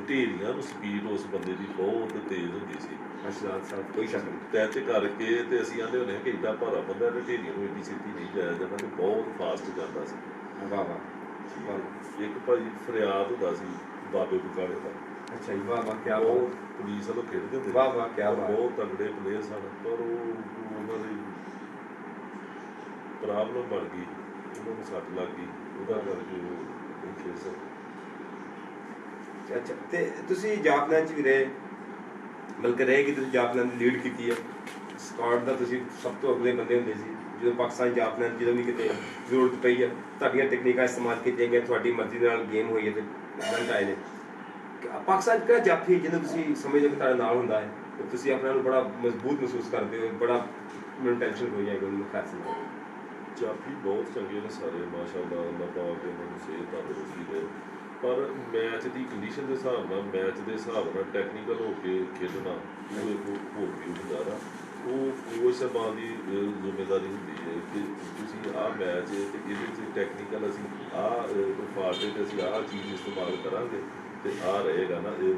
ਢੇਰੀਆਂ ਨੂੰ ਸਪੀਡ ਉਸ ਬੰਦੇ ਦੀ ਬਹੁਤ ਤੇਜ਼ ਹੁੰਦੀ ਸੀ। ਸ਼ਹਜ਼ਾਦ ਸਾਹਿਬ ਕੋਈ ਸ਼ੱਕ ਨਹੀਂ। ਟੈਚ ਕਰਕੇ ਤੇ ਅਸੀਂ ਆਂਦੇ ਹੁੰਦੇ ਕਿ ਏਡਾ ਭਾਰਾ ਬੰਦਾ ਤੇ ਢੇਰੀਆਂ ਨੂੰ ਏਡੀ ਛੇਤੀ ਨਹੀਂ ਜਾਇਆ ਜਾਂਦਾ ਤੇ ਬਹੁਤ ਫਾਸਟ ਜਾਂਦਾ ਸੀ। ਵਾਹ ਵਾਹ। ਇੱਕ ਭਾਈ ਫਰਿਆਦ ਹੁੰਦਾ ਸੀ ਬਾਬੇ ਬਕਾਲੇ ਦਾ। ਅੱਛਾ ਜੀ। ਵਾਹ ਵਾਹ ਕੀ ਬਾਤ। ਪੁਲਿਸ ਵੱਲੋਂ ਖੇਡਦੇ ਹੁੰਦੇ। ਵਾਹ ਵਾਹ ਕੀ ਬਾਤ। ਬਹੁਤ ਤਗੜੇ ਪਲੇਅਰ ਸਨ, ਪਰ ਉਹਨਾਂ ਦੀ ਪ੍ਰੋਬਲਮ ਬਣ ਗਈ, ਉਹਨਾਂ ਨੂੰ ਸੱਟ ਲੱਗ ਗਈ, ਉਹਦਾ ਕਰਕੇ ਉਹ ਨਹੀਂ ਖੇਡ ਸਕਦੇ। ਅੱਛਾ। ਤੇ ਤੁਸੀਂ ਜਾਫਲੈਨ 'ਚ ਵੀ ਰਹੇ, ਬਲਕਿ ਰਹੇ ਕਿ ਤੁਸੀਂ ਜਾਫਲੈਨ ਦੀ ਲੀਡ ਕੀਤੀ ਹੈ। ਸਕਾਡ ਦਾ ਤੁਸੀਂ ਸਭ ਤੋਂ ਅਗਲੇ ਬੰਦੇ ਹੁੰਦੇ ਸੀ ਜਦੋਂ ਪਾਕਿਸਤਾਨ ਜਾਫਲੈਨ ਜਦੋਂ ਵੀ ਕਿਤੇ ਜ਼ਰੂਰਤ ਪਈ ਹੈ ਤੁਹਾਡੀਆਂ ਟੈਕਨੀਕਾਂ ਇਸਤੇਮਾਲ ਕੀਤੀਆਂ ਗਈਆਂ, ਤੁਹਾਡੀ ਮਰਜ਼ੀ ਦੇ ਨਾਲ ਗੇਮ ਹੋਈ ਹੈ ਤੇ ਰਿਜ਼ਲਟ ਆਏ ਨੇ। ਪਾਕਿਸਤਾਨ 'ਚ ਕਿਹੜਾ ਜਾਫੀ ਜਿਹਨੂੰ ਤੁਸੀਂ ਸਮਝਦੇ ਕਿ ਤੁਹਾਡੇ ਨਾਲ ਹੁੰਦਾ ਹੈ ਤੇ ਤੁਸੀਂ ਆਪਣੇ ਨੂੰ ਬੜਾ ਮਜ਼ਬੂਤ ਮਹਿਸੂਸ ਕਰਦੇ ਹੋ, ਬੜਾ ਮੈਨੂੰ ਟੈਨਸ਼ਨ ਹੋ ਜਾਏਗਾ ਉਹਨੂੰ ਖਾਸ ਨਾਲ? ਜਾਫੀ ਬਹੁਤ ਚੰਗੇ ਨੇ ਸਾਰੇ ਮਾਸ਼ਾਅੱਲਾ, ਅੱਲਾਹ ਪਾਕ ਉਹਨਾਂ ਨੂੰ ਸਿਹਤ ਤੰਦਰੁਸਤੀ ਦੇ, ਪਰ ਮੈਚ ਦੀ ਕੰਡੀਸ਼ਨ ਦੇ ਹਿਸਾਬ ਨਾਲ, ਮੈਚ ਦੇ ਹਿਸਾਬ ਨਾਲ ਟੈਕਨੀਕਲ ਹੋ ਕੇ ਖੇਡਣਾ ਉਹ ਇੱਕ ਹੋਰ ਵੀ ਹੁੰਦਾ ਨਾ। ਉਹ ਸਾਹਿਬਾਨ ਦੀ ਜ਼ਿੰਮੇਵਾਰੀ ਹੁੰਦੀ ਹੈ ਕਿ ਤੁਸੀਂ ਆਹ ਮੈਚ ਤੇ ਇਹਦੇ 'ਚ ਟੈਕਨੀਕਲ ਅਸੀਂ ਆਹ ਫਾਲਟ 'ਤੇ ਅਸੀਂ ਆਹ ਚੀਜ਼ ਇਸਤੇਮਾਲ ਕਰਾਂਗੇ ਤੇ ਆਹ ਰਹੇਗਾ ਨਾ। ਇਹ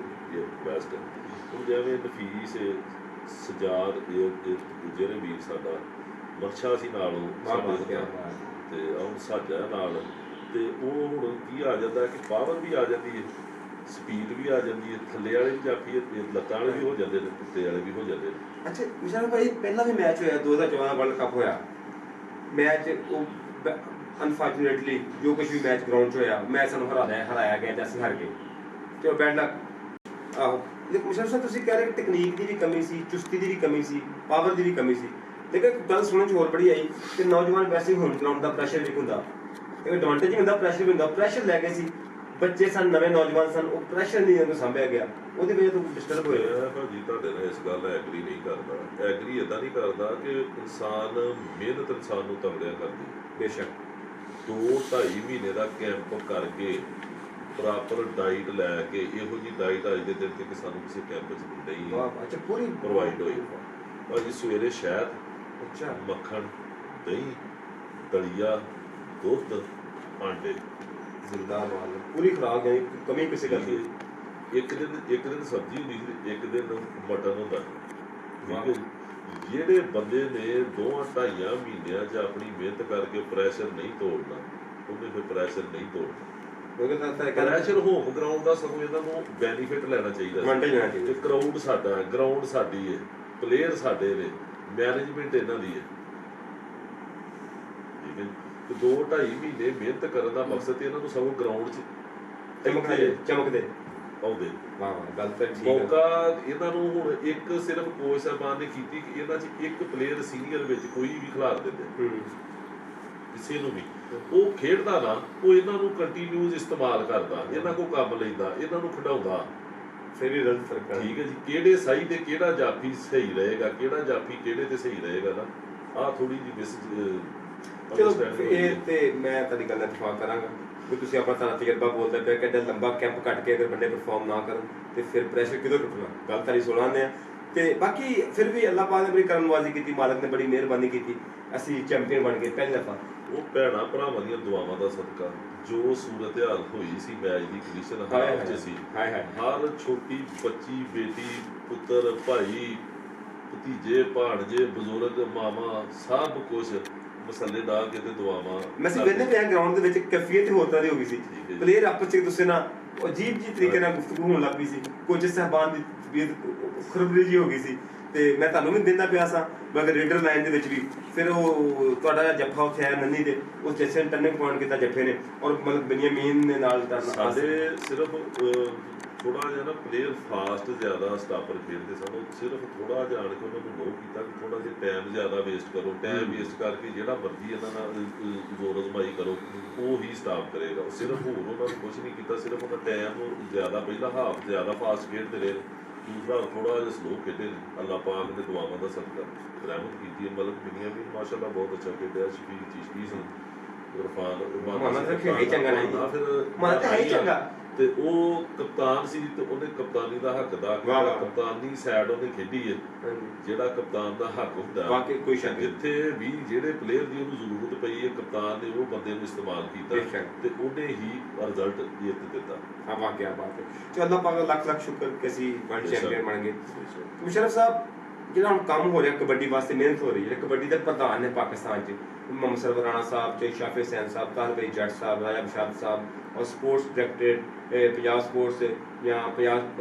ਬੈਸਟ। ਹੁਣ ਜਿਵੇਂ ਨਫੀਸ ਸਜਾਦ ਜਿਹੜੇ ਵੀਰ ਸਾਡਾ ਮਰਸ਼ਾ ਸੀ ਨਾਲ ਉਹ ਤੇ ਹੁਣ ਸਾਜਾ ਨਾਲ, ਤੇ ਉਹ ਹੁਣ ਕੀ ਆ ਜਾਂਦਾ ਕਿ ਪਾਵਰ ਵੀ ਆ ਜਾਂਦੀ ਹੈ, ਸਪੀਡ ਵੀ ਆ ਜਾਂਦੀ ਹੈ, ਥੱਲੇ ਵਾਲੇ ਵੀ ਜਾਫੀ ਲੱਤਾਂ ਵਾਲੇ ਵੀ ਹੋ ਜਾਂਦੇ ਨੇ, ਕੁੱਤੇ ਵਾਲੇ ਵੀ ਹੋ ਜਾਂਦੇ ਨੇ। ਅੱਛਾ ਵਿਸ਼ਾਲ ਭਾਈ, ਪਹਿਲਾਂ ਵੀ ਮੈਚ ਹੋਇਆ 2014 ਵਰਲਡ ਕੱਪ ਹੋਇਆ, ਮੈਚ ਉਹ ਅਨਫੋਰਚੂਨੇਟਲੀ ਜੋ ਕੁਝ ਵੀ ਮੈਚ ਗਰਾਊਂਡ 'ਚ ਹੋਇਆ, ਮੈਚ ਸਾਨੂੰ ਹਰਾਇਆ ਗਿਆ ਜਾਂ ਅਸੀਂ ਹਾਰ ਗਏ, ਤੇ ਬੈਡ ਲੱਕ। ਆਹੋ ਮੁਸ਼ਰਫ ਸਾਹਿਬ, ਤੁਸੀਂ ਕਹਿ ਰਹੇ ਕਿ ਟੈਕਨੀਕ ਦੀ ਵੀ ਕਮੀ ਸੀ, ਚੁਸਤੀ ਦੀ ਵੀ ਕਮੀ ਸੀ, ਪਾਵਰ ਦੀ ਵੀ ਕਮੀ ਸੀ, ਲੇਕਿਨ ਇੱਕ ਗੱਲ ਸੁਣਨ 'ਚ ਹੋਰ ਬੜੀ ਆਈ ਕਿ ਨੌਜਵਾਨ ਵੈਸੇ ਹੀ ਹੁਣ ਗਰਾਊਂਡ ਦਾ ਪ੍ਰੈਸ਼ਰ ਵੀ ਹੁੰਦਾ, ਇੱਕ ਐਡਵਾਂਟੇਜ ਵੀ ਹੁੰਦਾ, ਪ੍ਰੈਸ਼ਰ ਵੀ ਹੁੰਦਾ, ਪ੍ਰੈਸ਼ਰ ਲੈ ਕੇ ਸੀ ਬੱਚੇ ਸਨ, ਨਵੇਂ ਨੌਜਵਾਨ ਸਨ, ਉਹ ਪ੍ਰੈਸ਼ਰ ਨਹੀਂ ਉਹਨੂੰ ਸਾਂਭਿਆ ਗਿਆ, ਉਹਦੀ ਵਜ੍ਹਾ ਤੋਂ ਡਿਸਟਰਬ ਹੋਇਆ। ਮੈਂ ਭਾਜੀ ਤੁਹਾਡੇ ਨਾਲ ਇਸ ਗੱਲ ਐਗਰੀ ਨਹੀਂ ਕਰਦਾ। ਐਗਰੀ ਇੱਦਾਂ ਨਹੀਂ ਕਰਦਾ ਕਿ ਇਨਸਾਨ ਮਿਹਨਤ ਇਨਸਾਨ ਨੂੰ ਤਗੜਿਆ ਕਰਦੀ। ਬੇਸ਼ੱਕ 2-2.5 ਮਹੀਨੇ ਦਾ ਕੈਂਪ ਕਰਕੇ ਪ੍ਰੋਪਰ ਡਾਈਟ ਲੈ ਕੇ, ਇਹੋ ਜਿਹੀ ਡਾਈਟ ਅੱਜ ਦੇ ਦਿਨ ਤੱਕ ਸਾਨੂੰ ਕਿਸੇ ਕੈਂਪ 'ਚ ਨਹੀਂ ਪੂਰੀ ਪ੍ਰੋਵਾਈਡ ਹੋਈ। ਭਾਜੀ ਸਵੇਰੇ ਸ਼ਹਿਦ, ਅੱਛਾ ਮੱਖਣ, ਦਹੀਂ, ਦਲੀਆ, ਦੁੱਧ, ਆਂਡੇ, ਜ਼ਿੰਦਾ ਮਾਲ, ਪੂਰੀ ਖੁਰਾਕ ਹੈ, ਕਮੀ ਕਿਸੇ ਗੱਲ ਦੀ। ਇੱਕ ਦਿਨ ਸਬਜ਼ੀ ਹੁੰਦੀ ਸੀ, ਇੱਕ ਦਿਨ ਮਟਨ ਹੁੰਦਾ ਸੀ। ਠੀਕ ਹੈ, ਜਿਹੜੇ ਬੰਦੇ ਨੇ 2-2.5 ਮਹੀਨਿਆਂ 'ਚ ਆਪਣੀ ਮਿਹਨਤ ਕਰਕੇ ਪ੍ਰੈਸ਼ਰ ਨਹੀਂ ਤੋੜਨਾ, ਉਹਨੇ ਫਿਰ ਪ੍ਰੈਸ਼ਰ ਨਹੀਂ ਤੋੜਨਾ। ਪ੍ਰੈਸ਼ਰ ਹੋਮ ਗਰਾਊਂਡ ਦਾ ਸਗੋਂ ਇਹਨਾਂ ਨੂੰ ਬੈਨੀਫਿਟ ਲੈਣਾ ਚਾਹੀਦਾ ਸੀ। ਕਰਾਊਡ ਸਾਡਾ, ਗਰਾਊਂਡ ਸਾਡੀ ਹੈ, ਪਲੇਅਰ ਸਾਡੇ ਨੇ, ਮੈਨੇਜਮੈਂਟ ਇਹਨਾਂ ਦੀ ਹੈ। ਠੀਕ ਹੈ, 2-2.5 ਮਹੀਨੇ ਮਿਹਨਤ ਕਰਨ ਦਾ ਮਕਸਦ ਇਹਨਾਂ ਨੂੰ ਸਗੋਂ ਗਰਾਊਂਡ 'ਚ ਚਮਕਦੇ ਆਉਂਦੇ। ਵਾਹ ਵਾਹ, ਗੱਲ ਤਾਂ ਠੀਕ ਹੈ। ਮੌਕਾ ਇਹਨਾਂ ਨੂੰ ਹੁਣ ਇੱਕ ਸਿਰਫ ਕੋਚ ਸਾਹਿਬਾਨ ਨੇ ਕੀਤੀ ਕਿ ਇਹਨਾਂ 'ਚ ਇੱਕ ਪਲੇਅਰ ਸੀਨੀਅਰ ਵਿੱਚ ਕੋਈ ਵੀ ਖਿਲਾਰ ਦਿੰਦੇ, ਕਿਸੇ ਨੂੰ ਵੀ ਉਹ ਖੇਡਦਾ ਨਾ, ਉਹ ਇਹਨਾਂ ਨੂੰ ਕੰਟੀਨਿਊਸ ਇਸਤੇਮਾਲ ਕਰਦਾ, ਇਹਨਾਂ ਕੋਲ ਕੰਮ ਲੈਂਦਾ, ਇਹਨਾਂ ਨੂੰ ਖਿਡਾਉਂਦਾ, ਫਿਰ ਹੀ ਰਿਜ਼ਲਟ ਫਰਕ ਹੈ। ਠੀਕ ਹੈ ਜੀ, ਕਿਹੜੇ ਸਾਈ ਤੇ ਕਿਹੜਾ ਜਾਫੀ ਸਹੀ ਰਹੇਗਾ, ਕਿਹੜਾ ਜਾਫੀ ਕਿਹੜੇ ਤੇ ਸਹੀ ਰਹੇਗਾ ਨਾ, ਆਹ ਥੋੜੀ ਜਿਹੀ ਮਿਸ। ਚਲੋ ਇਹ ਤੇ ਮੈਂ ਤੁਹਾਡੀ ਗੱਲ ਨਾਲ ਇਤਫਾਕ ਕਰਾਂਗਾ ਕਿ ਤੁਸੀਂ ਆਪਣਾ ਸਾਰਾ ਤਜਰਬਾ ਬੋਲਦੇ ਪਏ ਕਿ ਲੰਬਾ ਕੈਂਪ ਕੱਟ ਕੇ ਅਗਰ ਬੰਦੇ ਪਰਫਾਰਮ ਨਾ ਕਰਨ ਤੇ ਫਿਰ ਪ੍ਰੈਸ਼ਰ ਕਿਦੋਂ ਟੁੱਟਣਾ, ਗੱਲ ਤਾਂ ਨਹੀਂ ਸੁਣਾਉਂਦੇ ਆ। ਤੇ ਬਾਕੀ ਫਿਰ ਵੀ ਅੱਲਾਹ ਪਾਕ ਨੇ ਬੜੀ ਕਰਮਨਵਾਜ਼ੀ ਕੀਤੀ, ਮਾਲਕ ਨੇ ਬੜੀ ਮਿਹਰਬਾਨੀ ਕੀਤੀ, ਅਸੀਂ ਚੈਂਪੀਅਨ ਬਣ ਗਏ ਪਹਿਲੀ ਦਫਾ। ਉਹ ਭੈਣਾਂ ਭਰਾਵਾਂ ਦੀਆਂ ਦੁਆਵਾਂ ਦਾ ਸਦਕਾ ਜੋ ਸੂਰਤ ਹਾਲ ਹੋਈ ਸੀ ਮੈਚ ਦੀ ਕੰਡੀਸ਼ਨ ਹਾਰ 'ਚ ਸੀ, ਹਰ ਛੋਟੀ ਬੱਚੀ, ਬੇਟੀ, ਪੁੱਤਰ, ਭਾਈ, ਭਤੀਜੇ, ਭਾਣਜੇ, ਬਜ਼ੁਰਗ, ਮਾਮਾ, ਸਭ ਕੁਛ ਮਸੱਲੇ ਡਾਲ ਕੇ ਤੇ ਦੁਆਵਾਂ। ਮੈਂ ਵੇਖਦੇ ਪਿਆ ਗਰਾਊਂਡ ਦੇ ਵਿੱਚ ਕੈਫੀਅਤ ਹੋਰ ਤਰ੍ਹਾਂ ਦੀ ਹੋ ਗਈ ਸੀ, ਪਲੇਅਰ ਆਪਸ ਵਿੱਚ ਦੂਸਰੇ ਨਾਲ ਅਜੀਬ ਜਿਹੀ ਤਰੀਕੇ ਨਾਲ ਗੁਫ਼ਤਗੂ ਹੋਣ ਲੱਗ ਪਈ ਸੀ, ਕੋਚ ਸਾਹਿਬਾਨ ਦੀ ਤਬੀਅਤ ਖੁਰਬਰੀ ਜਿਹੀ ਹੋ ਗਈ ਸੀ, ਤੇ ਮੈਂ ਤੁਹਾਨੂੰ ਵੀ ਦਿੰਦਾ ਪਿਆ ਸਾਂ ਮਗਰ ਰੇਡਰ ਲਾਈਨ ਦੇ ਵਿੱਚ ਵੀ। ਫਿਰ ਉਹ ਤੁਹਾਡਾ ਜੱਫਾ ਉੱਥੇ ਆਇਆ ਨੰਨੀ ਦੇ, ਉਸ ਜੱਸੇ ਨੇ ਟਰਨਿੰਗ ਪੁਆਇੰਟ ਕੀਤਾ ਜੱਫੇ ਨੇ, ਔਰ ਮਤਲਬ ਬਨੀਆਮੀਨ ਦੇ ਨਾਲ ਸਾਡੇ ਸਿਰਫ ਥੋੜਾ ਜਿਹਾ ਨਾ ਪਲੇਅਰ ਫਾਸਟ ਜ਼ਿਆਦਾ ਸਟਾਪਰ ਖੇਡਦੇ ਸਨ, ਸਿਰਫ ਥੋੜਾ ਜਿਹਾ ਆਣ ਕੇ ਉਹਨਾਂ ਨੂੰ ਨੋ ਕੀਤਾ ਕਿ ਥੋੜਾ ਜਿਹਾ ਟਾਈਮ ਜ਼ਿਆਦਾ ਵੇਸਟ ਕਰੋ, ਟਾਈਮ ਵੇਸਟ ਕਰਕੇ ਜਿਹੜਾ ਮਰਜ਼ੀ ਇਹਨਾਂ ਨਾਲ ਜ਼ੋਰ ਅਜ਼ਮਾਈ ਕਰੋ, ਉਹ ਹੀ ਸਟਾਪ ਕਰੇਗਾ। ਸਿਰਫ ਹੋਰ ਉਹਨਾਂ ਨੂੰ ਕੁਛ ਨਹੀਂ ਕੀਤਾ, ਸਿਰਫ ਉਹਨਾਂ ਟਾਈਮ ਜ਼ਿਆਦਾ, ਪਹਿਲਾ ਹਾਫ ਜ਼ਿਆਦਾ ਫਾਸਟ ਖੇਡਦੇ ਰਹੇ, ਦੂਸਰਾ ਥੋੜਾ ਜਿਹਾ ਸਲੋ ਖੇਡੇ ਨੇ। ਅੱਲਾਹ ਪਾਕ ਨੇ ਦੁਆਵਾਂ ਦਾ ਸਦਕਾ ਰਹਿਮਤ ਕੀਤੀ ਹੈ। ਮਤਲਬ ਬਨੀਆਮੀਨ ਮਾਸ਼ਾਅੱਲਾ ਬਹੁਤ ਅੱਛਾ ਖੇਡਿਆ, ਸ਼ਫੀਕ ਚਿਸ਼ਤੀ ਸੀ, ਇਰਫਾਨ ਤੇ ਉਹ ਕਪਤਾਨ ਸੀ, ਤੇ ਉਹਨੇ ਕਪਤਾਨੀ ਦਾ ਹੱਕ ਅਦਾ ਕੀਤਾ, ਕਪਤਾਨੀ ਸਾਈਡ ਉਹਨੇ ਖੇਡੀ ਹੈ, ਜਿਹੜਾ ਕਪਤਾਨ ਦਾ ਹੱਕ ਹੁੰਦਾ। ਜਿੱਥੇ ਵੀ ਜਿਹੜੇ ਪਲੇਅਰ ਦੀ ਉਹਨੂੰ ਜ਼ਰੂਰਤ ਪਈ ਹੈ, ਕਪਤਾਨ ਨੇ ਉਹ ਬੰਦੇ ਨੂੰ ਇਸਤੇਮਾਲ ਕੀਤਾ ਤੇ ਉਹਨੇ ਹੀ ਰਿਜ਼ਲਟ ਜਿੱਤ ਦਿੱਤਾ। ਹਾਂ ਵਾਕਿਆ ਬਾਤ ਹੈ। ਚਲੋ ਅੱਲਾਹ ਪਾਕ ਲੱਖ ਲੱਖ ਸ਼ੁਕਰ ਕਿ ਅਸੀਂ ਵਰਲਡ ਚੈਂਪੀਅਨ ਬਣ ਗਏ। ਮੁਸ਼ਰਫ ਸਾਹਿਬ, ਜਿਹੜਾ ਹੁਣ ਕੰਮ ਹੋ ਰਿਹਾ ਕਬੱਡੀ ਵਾਸਤੇ, ਮਿਹਨਤ ਹੋ ਰਹੀ ਹੈ, ਕਬੱਡੀ ਦੇ ਪ੍ਰਧਾਨ ਨੇ ਪਾਕਿਸਤਾਨ 'ਚ ਮੁਹੰਮਦ ਸਰਵਰ ਰਾਣਾ ਸਾਹਿਬ, ਸ਼ਾਫੀ ਹੁਸੈਨ ਸਾਹਿਬ, ਤਾਹਿਰ ਭਾਈ ਜੱਟ ਸਾਹਿਬ, ਰਾਜਾ ਬਸ਼ਾਰਤ ਸਾਹਿਬ, ਔਰ ਸਪੋਰਟਸ ਡਾਇਰੈਕਟਰ ਪੰਜਾਬ ਸਪੋਰਟਸ ਜਾਂ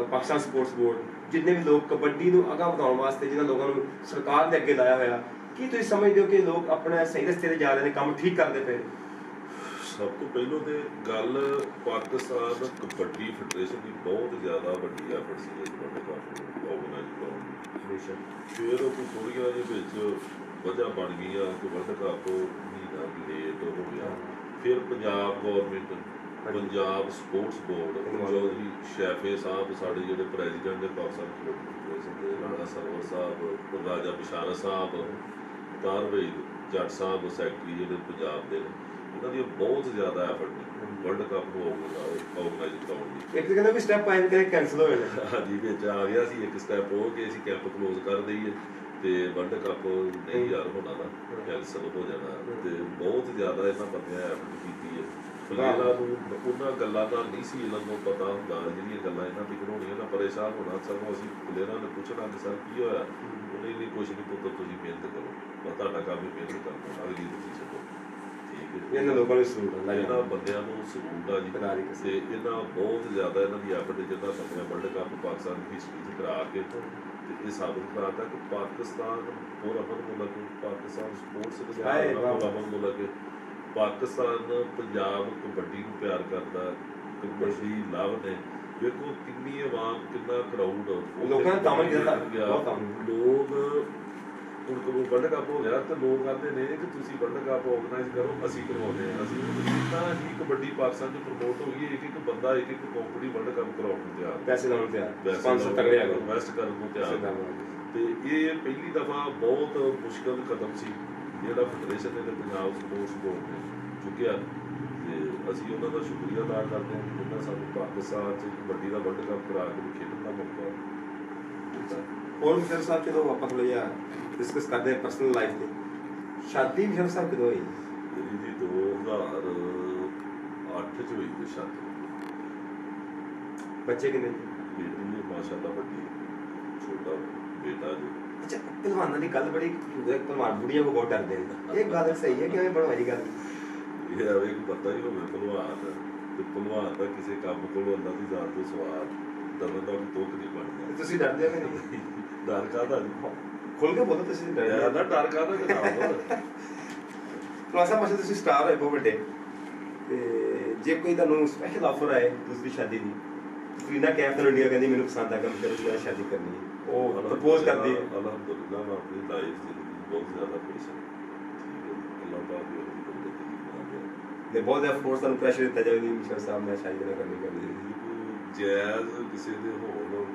ਪਾਕਿਸਤਾਨ ਸਪੋਰਟਸ ਬੋਰਡ, ਜਿੰਨੇ ਵੀ ਲੋਕ ਕਬੱਡੀ ਨੂੰ ਅੱਗੇ ਵਧਾਉਣ ਵਾਸਤੇ ਜਿਨ੍ਹਾਂ ਲੋਕਾਂ ਨੂੰ ਸਰਕਾਰ ਦੇ ਅੱਗੇ ਲਾਇਆ ਹੋਇਆ, ਕੀ ਤੁਸੀਂ ਸਮਝਦੇ ਹੋ ਕਿ ਲੋਕ ਆਪਣੇ ਸਹੀ ਰਸਤੇ 'ਤੇ ਜਾ ਰਹੇ ਨੇ, ਕੰਮ ਠੀਕ ਕਰਦੇ ਪਏ? ਸਭ ਤੋਂ ਪਹਿਲਾਂ ਤੇ ਗੱਲ ਪਾਕਿਸਤਾਨ ਕਬੱਡੀ ਫੈਡਰੇਸ਼ਨ ਦੀ ਬਹੁਤ ਜ਼ਿਆਦਾ ਵੱਡੀ ਐਫਰਟ ਸੀ ਇਸ ਵਰਲਡ ਆਰਗੇਨਾਈਜ਼ ਕਰਾਉਣ ਦੀ। ਫਿਰ ਉਹ ਥੋੜ੍ਹੀਆਂ ਜਿਹੇ ਵਿੱਚ ਵਜ੍ਹਾ ਬਣ ਗਈਆਂ ਕਿ ਵਰਲਡ ਕੱਪ ਮਹੀਨਾ ਲੇਟ ਹੋ ਗਿਆ। ਫਿਰ Punjab government, Punjab sports board, Chaudhry Shafay Sahib ਸਾਡੇ ਜਿਹੜੇ ਪ੍ਰੈਜ਼ੀਡੈਂਟ ਨੇ ਪਾਕਿਸਤਾਨ ਕਬੱਡੀ ਫੈਡਰੇਸ਼ਨ ਦੇ, ਰਾਣਾ ਸਰਵਰ ਸਾਹਿਬ, ਰਾਜਾ ਬਸ਼ਾਰਤ ਸਾਹਿਬ, ਤਾਹਿਰ ਭਾਈ ਜੱਟ ਸਾਹਿਬ ਸੈਕਟਰੀ ਜਿਹੜੇ ਪੰਜਾਬ ਦੇ ਨੇ, ਇਹਨਾਂ ਦੀ ਬਹੁਤ ਜ਼ਿਆਦਾ ਐਫਰਟ ਨੇ ਵਰਲਡ ਕੱਪ ਨੂੰ ਆਰਗੇਨਾਈਜ਼ ਕਰਾਉਣ ਦੀ। ਇੱਕ ਕਹਿੰਦਾ ਵੀ ਸਟੈਪ ਆਏ ਕਿ ਕੈਂਸਲ ਹੋ ਜਾਣਾ, ਹਾਂਜੀ ਵਿੱਚ ਆ ਗਿਆ ਸੀ ਇੱਕ ਸਟੈਪ ਉਹ ਕਿ ਅਸੀਂ ਕੈਂਪ ਕਲੋਜ਼ ਕਰ ਦਈਏ ਤੇ ਵਰਲਡ ਕੱਪ ਨਹੀਂ ਯਾਰ ਹੋਣਾ ਨਾ, ਕੈਂਸਲ ਹੋ ਜਾਣਾ। ਤੇ ਬਹੁਤ ਜ਼ਿਆਦਾ ਇਹਨਾਂ ਬੰਦਿਆਂ ਐਫਰਟ ਕੀਤੀ ਹੈ ਪਲੇਅਰਾਂ ਨੂੰ ਉਹਨਾਂ ਗੱਲਾਂ ਦਾ ਨਹੀਂ ਸੀ ਇਹਨਾਂ ਨੂੰ ਪਤਾ ਹੁੰਦਾ, ਜਿਹੜੀਆਂ ਗੱਲਾਂ ਇਹਨਾਂ ਦੀ ਬਣਾਉਣੀਆਂ ਨਾ ਪਰੇਸ਼ਾਨ ਹੋਣਾ। ਸਗੋਂ ਅਸੀਂ ਪਲੇਅਰਾਂ ਨੂੰ ਪੁੱਛਣਾ ਕਿ ਸਰ ਕੀ ਹੋਇਆ, ਉਹਨੇ ਨਹੀਂ ਕੁਛ ਨਹੀਂ ਪੁੱਤਰ ਤੁਸੀਂ ਮਿਹਨਤ ਕਰੋ, ਬਸ ਤੁਹਾਡਾ ਕੰਮ ਹੀ ਮਿਹਨਤ ਕਰਨਾ, ਅਗਲੀ ਤੁਸੀਂ ਛੱਡੋ। ਠੀਕ ਹੈ, ਇਹਨਾਂ ਲੋਕਾਂ ਨੂੰ ਸਲੂਟ ਹੁੰਦਾ, ਇਹਨਾਂ ਬੰਦਿਆਂ ਨੂੰ ਸਲੂਟ ਆ ਜੀ। ਤੇ ਇਹਨਾਂ ਬਹੁਤ ਜ਼ਿਆਦਾ ਇਹਨਾਂ ਦੀ ਐਫਰਟ ਜਿੱਦਾਂ ਨਵੇਂ ਵਰਲਡ ਕੱਪ ਪਾਕਿਸਤਾਨ ਦੀ ਹਿਸਟਰੀ 'ਚ ਕਰਾ ਕੇ ਤੇ ਇਹ ਸਾਬਤ ਕਰਾਤਾ ਕਿ ਪਾਕਿਸਤਾਨ ਹੋਰ ਅਮਨ ਮੁਲਕ, ਪਾਕਿਸਤਾਨ ਸਪੋਰਟਸ ਅਮਨ ਮੁਲਕ, ਪਾਕਿਸਤਾਨ ਪੰਜਾਬ ਕਬੱਡੀ ਨੂੰ ਪਿਆਰ ਕਰਦਾ, ਕਬੱਡੀ ਲਵ ਨੇ। ਵੇਖੋ ਕਿੰਨੀ ਆਵਾਮ, ਕਿੰਨਾ ਕਰਾਊਡ ਲੋਕਾਂ ਨੇ ਤਾਮਨ ਕੀਤਾ, ਲੋਕ ਹੁਣ ਵਰਲਡ ਕੱਪ ਹੋ ਗਿਆ ਤੇ ਲੋਕ ਕਹਿੰਦੇ ਨੇ ਕਿ ਤੁਸੀਂ ਵਰਲਡ ਕੱਪ ਆਰਗੇਨਾਈਜ਼ ਕਰੋ, ਅਸੀਂ ਕਰਵਾਉਂਦੇ ਹਾਂ। ਅਸੀਂ ਜਿੰਨਾ ਹੀ ਕਬੱਡੀ ਪਾਕਿਸਤਾਨ 'ਚ ਪ੍ਰਮੋਟ ਹੋ ਗਈ, ਇੱਕ ਬੰਦਾ ਇੱਕ ਕੰਪਨੀ ਵਰਲਡ ਕੱਪ ਕਰਾਉਣ ਨੂੰ ਤਿਆਰ, ਪੈਸੇ ਲਾਉਣ ਨੂੰ ਤਿਆਰ, ਸਪਾਂਸਰ ਤਗੜੇ ਆ ਗਏ, ਇਨਵੈਸਟ ਕਰਨ ਨੂੰ ਤਿਆਰ। ਤੇ ਇਹ ਪਹਿਲੀ ਦਫਾ ਬਹੁਤ ਮੁਸ਼ਕਲ ਕਦਮ ਸੀ ਜਿਹੜਾ ਫੈਡਰੇਸ਼ਨ ਨੇ ਤੇ ਪੰਜਾਬ ਸਪੋਰਟਸ ਬੋਰਡ ਨੇ ਚੁੱਕਿਆ, ਤੇ ਅਸੀਂ ਉਹਨਾਂ ਦਾ ਸ਼ੁਕਰੀਆ ਅਦਾ ਕਰਦੇ ਹਾਂ ਕਿ ਜਿਨ੍ਹਾਂ ਸਾਨੂੰ ਪਾਕਿਸਤਾਨ 'ਚ ਕਬੱਡੀ ਦਾ ਵਰਲਡ ਕੱਪ ਕਰਾ ਕੇ ਖੇਡਣ ਦਾ ਮੌਕਾ ਦਿੱਤਾ। ਹੋਰ ਮਿਸ਼ਰ ਸਾਹਿਬ ਜਦੋਂ ਆਪਾਂ ਥੋੜਾ ਜਿਹਾ ਡਿਸਕਸ ਕਰਦੇ ਹਾਂ ਪਰਸਨਲ ਲਾਈਫ ਤੇ, ਸ਼ਾਦੀ ਮਿਸ਼ਰ ਸਾਹਿਬ ਕਦੋਂ ਹੋਈ? ਮੇਰੀ ਜੀ 2008 'ਚ ਹੋਈ ਸੀ ਸ਼ਾਦੀ। ਬੱਚੇ ਕਿੰਨੇ? ਬੇਟੀ ਨੇ ਮਾਸ਼ਾਅੱਲਾ ਵੱਡੀ, ਛੋਟਾ ਬੇਟਾ ਜੀ। ਅੱਛਾ, ਪਹਿਲਵਾਨਾਂ ਦੀ ਗੱਲ ਬੜੀ ਪਹਿਲਵਾਨ ਬੁੜੀਆਂ ਕੋ ਬਹੁਤ ਡਰਦੇ ਨੇ, ਇਹ ਗੱਲ ਸਹੀ ਹੈ ਕਿਵੇਂ ਬਣਵਾਈ ਗੱਲ? ਇਹ ਆਵੇ ਕਿ ਪਤਾ ਹੀ ਹੋਵੇ ਪਹਿਲਵਾਨ ਤੇ ਪਹਿਲਵਾਨ ਦਾ ਕਿਸੇ ਕੰਮ ਕੋਲੋਂ ਅੱਲਾ ਦੀ ਜ਼ਾਤ ਤੋਂ ਸਵਾਲ ਡਰਨ ਦਾ ਕੋਈ ਤੁਕ ਨਹੀਂ ਬਣਦਾ। ਤੁਸੀਂ ਡਰਦੇ ਹੋ ਨਹੀਂ? ਡਰ ਕਾਹਦਾ ਜੀ, ਖੁੱਲ ਕੇ ਬੋਲੋ, ਤੁਸੀਂ ਡਰਦੇ ਨਾ ਡਰ ਕਾਹਦਾ ਜਨਾਬ। ਖੁਲਾਸਾ ਮਸਲ ਤੁਸੀਂ ਸਟਾਰ ਹੋਏ ਬਹੁਤ ਵੱਡੇ, ਤੇ ਜੇ ਕੋਈ ਤੁਹਾਨੂੰ ਸਪੈਸ਼ਲ ਆਫਰ ਆਏ ਦੂਸਰੀ ਸ਼ਾਦੀ ਦੀ, ਕਰੀਨਾ ਕੈਫ ਤੋਂ ਇੰਡੀਆ ਕਹਿੰਦੀ ਮੈਨੂੰ ਪਸੰਦ ਆ ਕਿ ਮੈਂ ਸ਼ਾਦੀ ਕਰਨੀ ਹੈ, ਉਹ ਪ੍ਰਪੋਜ਼ ਕਰਦੀ ਹੈ। ਅਲਹਮਦੁਲਿਲਾ ਮੈਂ ਆਪਣੀ ਲਾਈਫ ਜ਼ਿੰਦਗੀ ਬਹੁਤ ਜ਼ਿਆਦਾ ਖੁਸ਼ ਹਾਂ। ਠੀਕ ਹੈ, ਅੱਲਾਹ ਪਾਕ ਦੀ ਤੇ ਬਹੁਤ ਜ਼ਿਆਦਾ ਫੋਰਸ ਤੁਹਾਨੂੰ ਪ੍ਰੈਸ਼ਰ ਦਿੱਤਾ ਜਾਵੇ ਕਿ ਮਿਸ਼ਰ ਸਾਹਿਬ ਮੈਂ ਸ਼ਾਦੀ ਨਾ ਕਰਨੀ ਜਾਇਜ਼ ਕਿਸੇ ਦੇ ਹੋਣ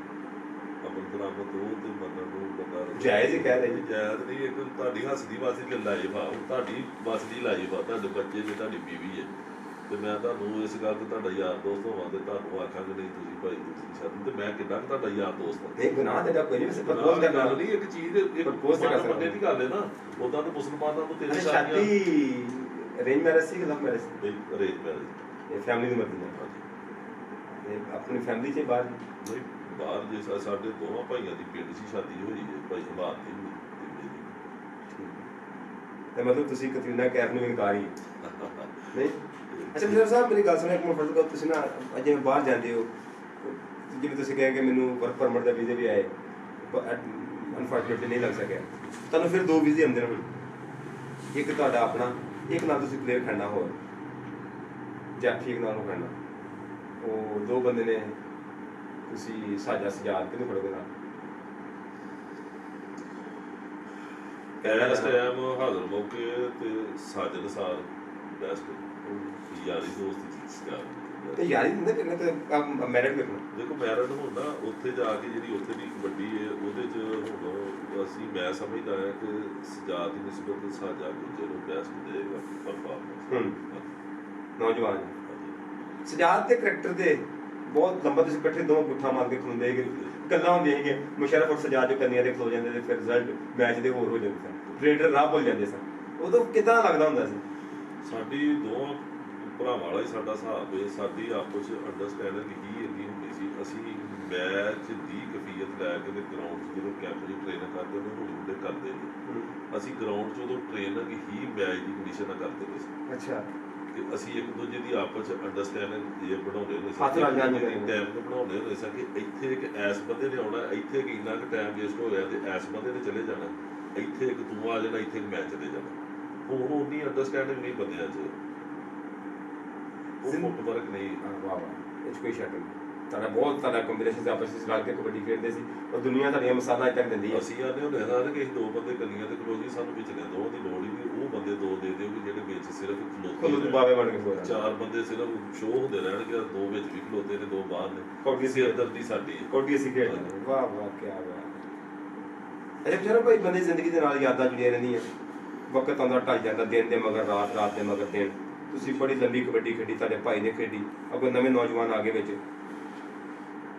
ਅਮਲ ਦਰਾਮਦ ਉਹ ਤੇ ਮੰਨਣ ਨੂੰ ਬੰਦਾ ਜਾਇਜ਼ ਹੀ ਕਹਿ ਰਹੇ ਜੀ। ਜਾਇਜ਼ ਨਹੀਂ, ਇੱਕ ਤੁਹਾਡੀ ਹੱਸਦੀ ਵਾਸੀ ਲਾਈਫ ਆ, ਤੁਹਾਡੀ ਬਸ ਦੀ ਲਾਈਫ ਆ, ਤੁਹਾਡੇ ਬੱਚੇ ਨੇ, ਤੁਹਾਡੀ ਬੀਵੀ ਹੈ, ਤੇ ਮੈਂ ਤੁਹਾਨੂੰ ਇਸ ਗੱਲ ਤੇ ਤੁਹਾਡਾ ਯਾਰ ਦੋਸਤ ਹੋਵਾਂ ਤੇ ਤੁਹਾਨੂੰ ਆਖਾਂਗੇ ਨਹੀਂ ਤੁਸੀਂ ਭਾਈ ਤੁਸੀਂ ਸ਼ਾਦੀ, ਤੇ ਮੈਂ ਕਿੰਨਾ ਤੁਹਾਡਾ ਯਾਰ ਦੋਸਤ ਹਾਂ। ਇਹ ਗੁਨਾਹ ਤੇ ਕੋਈ ਨਹੀਂ, ਪ੍ਰਪੋਜ਼ ਕਰਨਾ ਨਹੀਂ, ਇੱਕ ਚੀਜ਼ ਇੱਕ ਪ੍ਰਪੋਜ਼ ਕਰ ਸਕਦੇ ਦੀ ਗੱਲ ਹੈ ਨਾ। ਉਦਾਂ ਤੇ ਮੁਸਲਮਾਨਾਂ ਨੂੰ ਤੇਰੇ ਸ਼ਾਦੀ ਅਰੇਂਜ ਮੈਰਿਜ ਸੀ ਕਿ ਲਵ ਮੈਰਿਜ? Arrange marriage. ਇਹ ਫੈਮਿਲੀ ਦੀ ਮਰਜ਼ੀ ਨਾਲ? ਆਪਣੀ ਫੈਮਿਲੀ 'ਚ ਬਾਹਰ ਨਹੀਂ, ਬਾਹਰ ਜੇ ਸਾਡੇ ਦੋਵਾਂ ਭਾਈਆਂ ਦੀ ਪਿੰਡ 'ਚ ਸ਼ਾਦੀ ਹੋਈ ਹੈ, ਭਾਈ ਹਮਾਰ ਦੀ ਹੋਈ ਤੇ ਮਤਲਬ ਤੁਸੀਂ ਕਤਰੀਨਾ ਕੈਫ ਨੂੰ ਇਨਕਾਰ ਹੀ ਨਹੀਂ? ਅੱਛਾ ਮਿਸ਼ਰ ਸਾਹਿਬ ਮੇਰੀ ਗੱਲ ਸੁਣੋ ਇੱਕ ਮਿੰਟ, ਫਰਜ਼ ਕਰੋ ਤੁਸੀਂ ਨਾ ਜਿਵੇਂ ਬਾਹਰ ਜਾਂਦੇ ਹੋ, ਜਿਵੇਂ ਤੁਸੀਂ ਕਹੇ ਕਿ ਮੈਨੂੰ ਵਰਕ ਪਰਮਿਟ ਦਾ ਵੀਜ਼ੇ ਵੀ ਆਏ, ਅਨਫੋਰਚੂਨੇਟਲੀ ਨਹੀਂ ਲੱਗ ਸਕਿਆ, ਤੁਹਾਨੂੰ ਫਿਰ ਦੋ ਵੀਜ਼ੇ ਆਉਂਦੇ ਨੇ, ਇੱਕ ਤੁਹਾਡਾ ਆਪਣਾ, ਇੱਕ ਨਾਲ ਤੁਸੀਂ ਪਲੇਅਰ ਖੜਨਾ ਹੋਰ ਜਾਫੀ ਨਾਲ ਨੂੰ ਖੜਨਾ, ਉਹ ਦੋ ਬੰਦੇ ਨੇ, ਤੁਸੀਂ ਸਾਜਾ ਸਜਾਦ ਕਿਹਨੂੰ ਖੜੋਗੇ ਨਾਲ? ਇਸ ਟਾਈਮ ਹਾਜ਼ਰ ਮੌਕੇ ਤੇ ਸਾਜਦ ਸਾਰ ਬੈਸਟ ਯਾਰੀ ਦੋਸਤੀ ਚੀਜ਼ ਕਰ ਤੇ ਯਾਰੀ ਦਿੰਦੇ ਕਿੰਨੇ ਤੇ ਮੈਰਿਟ ਕਰਨਾ? ਦੇਖੋ ਮੈਰਿਟ ਹੁੰਦਾ ਉੱਥੇ ਜਾ ਕੇ ਜਿਹੜੀ ਉੱਥੇ ਦੀ ਕਬੱਡੀ ਹੈ ਉਹਦੇ 'ਚ ਹੁਣ ਅਸੀਂ ਮੈਂ ਸਮਝਦਾ ਹਾਂ ਕਿ ਸਜਾਦ ਦੀ ਨਿਸਬਤ ਸਾਜਾ ਦੂਜੇ ਨੂੰ ਬੈਸਟ ਦੇਗਾ ਪਰਫਾਰਮੈਂਸ। ਨੌਜਵਾਨ ਸਜਾਦ ਦੇ ਕਰੈਕਟਰ ਦੇ ਬਹੁਤ ਲੰਬਾ, ਤੁਸੀਂ ਇਕੱਠੇ ਦੋਵਾਂ ਗੁੱਠਾ ਮਾਰ ਕੇ ਖਲੋਂਦੇ ਹੈਗੇ, ਗੱਲਾਂ ਹੁੰਦੀਆਂ ਹੈਗੀਆਂ, ਮੁਸ਼ਰਫ ਔਰ ਸਜਾਦ ਜੋ ਕੰਨੀਆਂ ਦੇ ਖਲੋ ਜਾਂਦੇ ਤੇ ਫਿਰ ਰਿਜ਼ਲਟ ਮੈਚ ਦੇ ਹੋਰ ਹੋ ਜਾਂਦੇ ਸਨ, ਰੇਡਰ ਰਾਹ ਭੁੱਲ ਜਾਂਦੇ ਸਨ, ਉਦੋਂ ਕਿੱਦਾਂ ਲੱਗਦਾ ਹੁੰਦਾ ਸੀ? ਸਾਡੀ ਦੋਵਾਂ ਭਰਾਵਾਂ ਵਾਲਾ ਹੀ ਸਾਡਾ ਹਿਸਾਬ ਹੈ, ਸਾਡੀ ਆਪਸ 'ਚ ਅੰਡਰਸਟੈਂਡਿੰਗ ਹੀ ਇੰਨੀ ਹੁੰਦੀ ਸੀ। ਅਸੀਂ ਮੈਚ ਦੀ ਕਫੀਅਤ ਲੈ ਕੇ ਤੇ ਗਰਾਊਂਡ 'ਚ ਜਦੋਂ ਕੈਂਪ 'ਚ ਟ੍ਰੇਨਿੰਗ ਕਰਦੇ ਉਹਨੂੰ ਹੌਲੀ ਹੌਲੀ ਕਰਦੇ ਨਹੀਂ, ਅਸੀਂ ਗਰਾਊਂਡ 'ਚ ਉਦੋਂ ਟ੍ਰੇਨਿੰਗ ਹੀ ਮੈਚ ਦੀ ਕੰਡੀਸ਼ਨ ਨਾਲ ਕਰਦੇ ਸੀ। ਅੱਛਾ, ਕਿ ਅਸੀਂ ਇੱਕ ਦੂਜੇ ਦੀ ਆਪਸ 'ਚ ਅੰਡਰਸਟੈਂਡਿੰਗ ਇਹ ਬਣਾਉਂਦੇ ਹੁੰਦੇ ਹੱਥ ਨਾਲ ਜਾਣ ਦੇ ਟਾਈਮ ਨੂੰ ਬਣਾਉਂਦੇ ਹੁੰਦੇ ਸੀ ਕਿ ਇੱਥੇ ਇੱਕ ਐਸ ਬੰਦੇ ਨੇ ਆਉਣਾ, ਇੱਥੇ ਕਿ ਇੰਨਾ ਕੁ ਟਾਈਮ ਵੇਸਟ ਹੋ ਰਿਹਾ ਤੇ ਐਸ ਬੰਦੇ ਨੇ ਚਲੇ ਜਾਣਾ, ਇੱਥੇ ਇੱਕ ਤੂੰ ਆ ਜਾਣਾ, ਇੱਥੇ ਇੱਕ ਮੈਂ ਚਲੇ ਜਾਣਾ। ਹੁਣ ਉਨੀ ਅੰਡਰਸਟੈਂਡਿੰਗ ਨਹੀਂ ਬੰਦਿਆਂ 'ਚ, ਉਹ ਮੁੱਖ ਫਰਕ ਨਹੀਂ। ਵਾਹ ਵਾਹ, ਇਹ 'ਚ ਕੋਈ ਸ਼ੱਕ ਨਹੀਂ, ਤੁਹਾਡਾ ਬਹੁਤ ਤੁਹਾਡਾ ਕੰਬੀਨੇਸ਼ਨ ਆਪਸ ਵਿੱਚ ਰਲ ਕੇ ਕਬੱਡੀ ਖੇਡਦੇ ਸੀ, ਔਰ ਦੁਨੀਆ ਤੁਹਾਡੀਆਂ ਮਿਸਾਲਾਂ ਅੱਜ ਤੱਕ ਦਿੰਦੀ ਹੈ। ਅਸੀਂ ਆਉਂਦੇ ਹੁੰਦੇ ਹਾਂ ਕਿ ਅਸੀਂ ਦੋ ਬੰਦੇ ਕੱਲੀਆਂ ਤੇ ਖਲੋ ਜੀ, ਸਾਨੂੰ ਵਿਚਲੇ ਦੋ ਦੀ ਲੋੜ ਹੀ ਨਹੀਂ, ਉਹ ਬੰਦੇ ਦੋ ਦੇ ਦਿਓ ਕਿ ਜਿਹੜੇ ਵਿੱਚ ਸਿਰਫ ਖਲੋਤੇ ਬਾਵੇ ਬਣ ਕੇ ਬੋਲਣਾ, ਚਾਰ ਬੰਦੇ ਸਿਰਫ ਸ਼ੋਅ ਹੁੰਦੇ ਰਹਿਣਗੇ, ਦੋ ਵਿੱਚ ਵੀ ਖਲੋਤੇ ਨੇ, ਦੋ ਬਾਹਰ ਨੇ, ਕੌਡੀ ਸਿਰਦਰਦੀ ਸਾਡੀ ਹੈ, ਕੌਡੀ ਅਸੀਂ ਖੇਡਦੇ। ਵਾਹ ਵਾਹ, ਕੀ ਬਾਤ। ਅੱਛਾ ਚਲੋ ਭਾਈ, ਬੰਦੇ ਜ਼ਿੰਦਗੀ ਦੇ ਨਾਲ ਯਾਦਾਂ ਜੁੜੀਆਂ ਰਹਿੰਦੀਆਂ, ਵਕਤ ਆਉਂਦਾ ਢਲ ਜਾਂਦਾ, ਦਿਨ ਦੇ ਮਗਰ ਰਾਤ, ਰਾਤ ਦੇ ਮਗਰ ਦਿਨ। ਤੁਸੀਂ ਬੜੀ ਲੰਬੀ ਕਬੱਡੀ ਖੇਡੀ, ਤੁਹਾਡੇ ਭਾਈ ਨੇ ਖੇਡੀ, ਅੱਗੋਂ ਨਵੇਂ ਨੌਜਵਾਨ ਆ ਗਏ ਵਿੱਚ,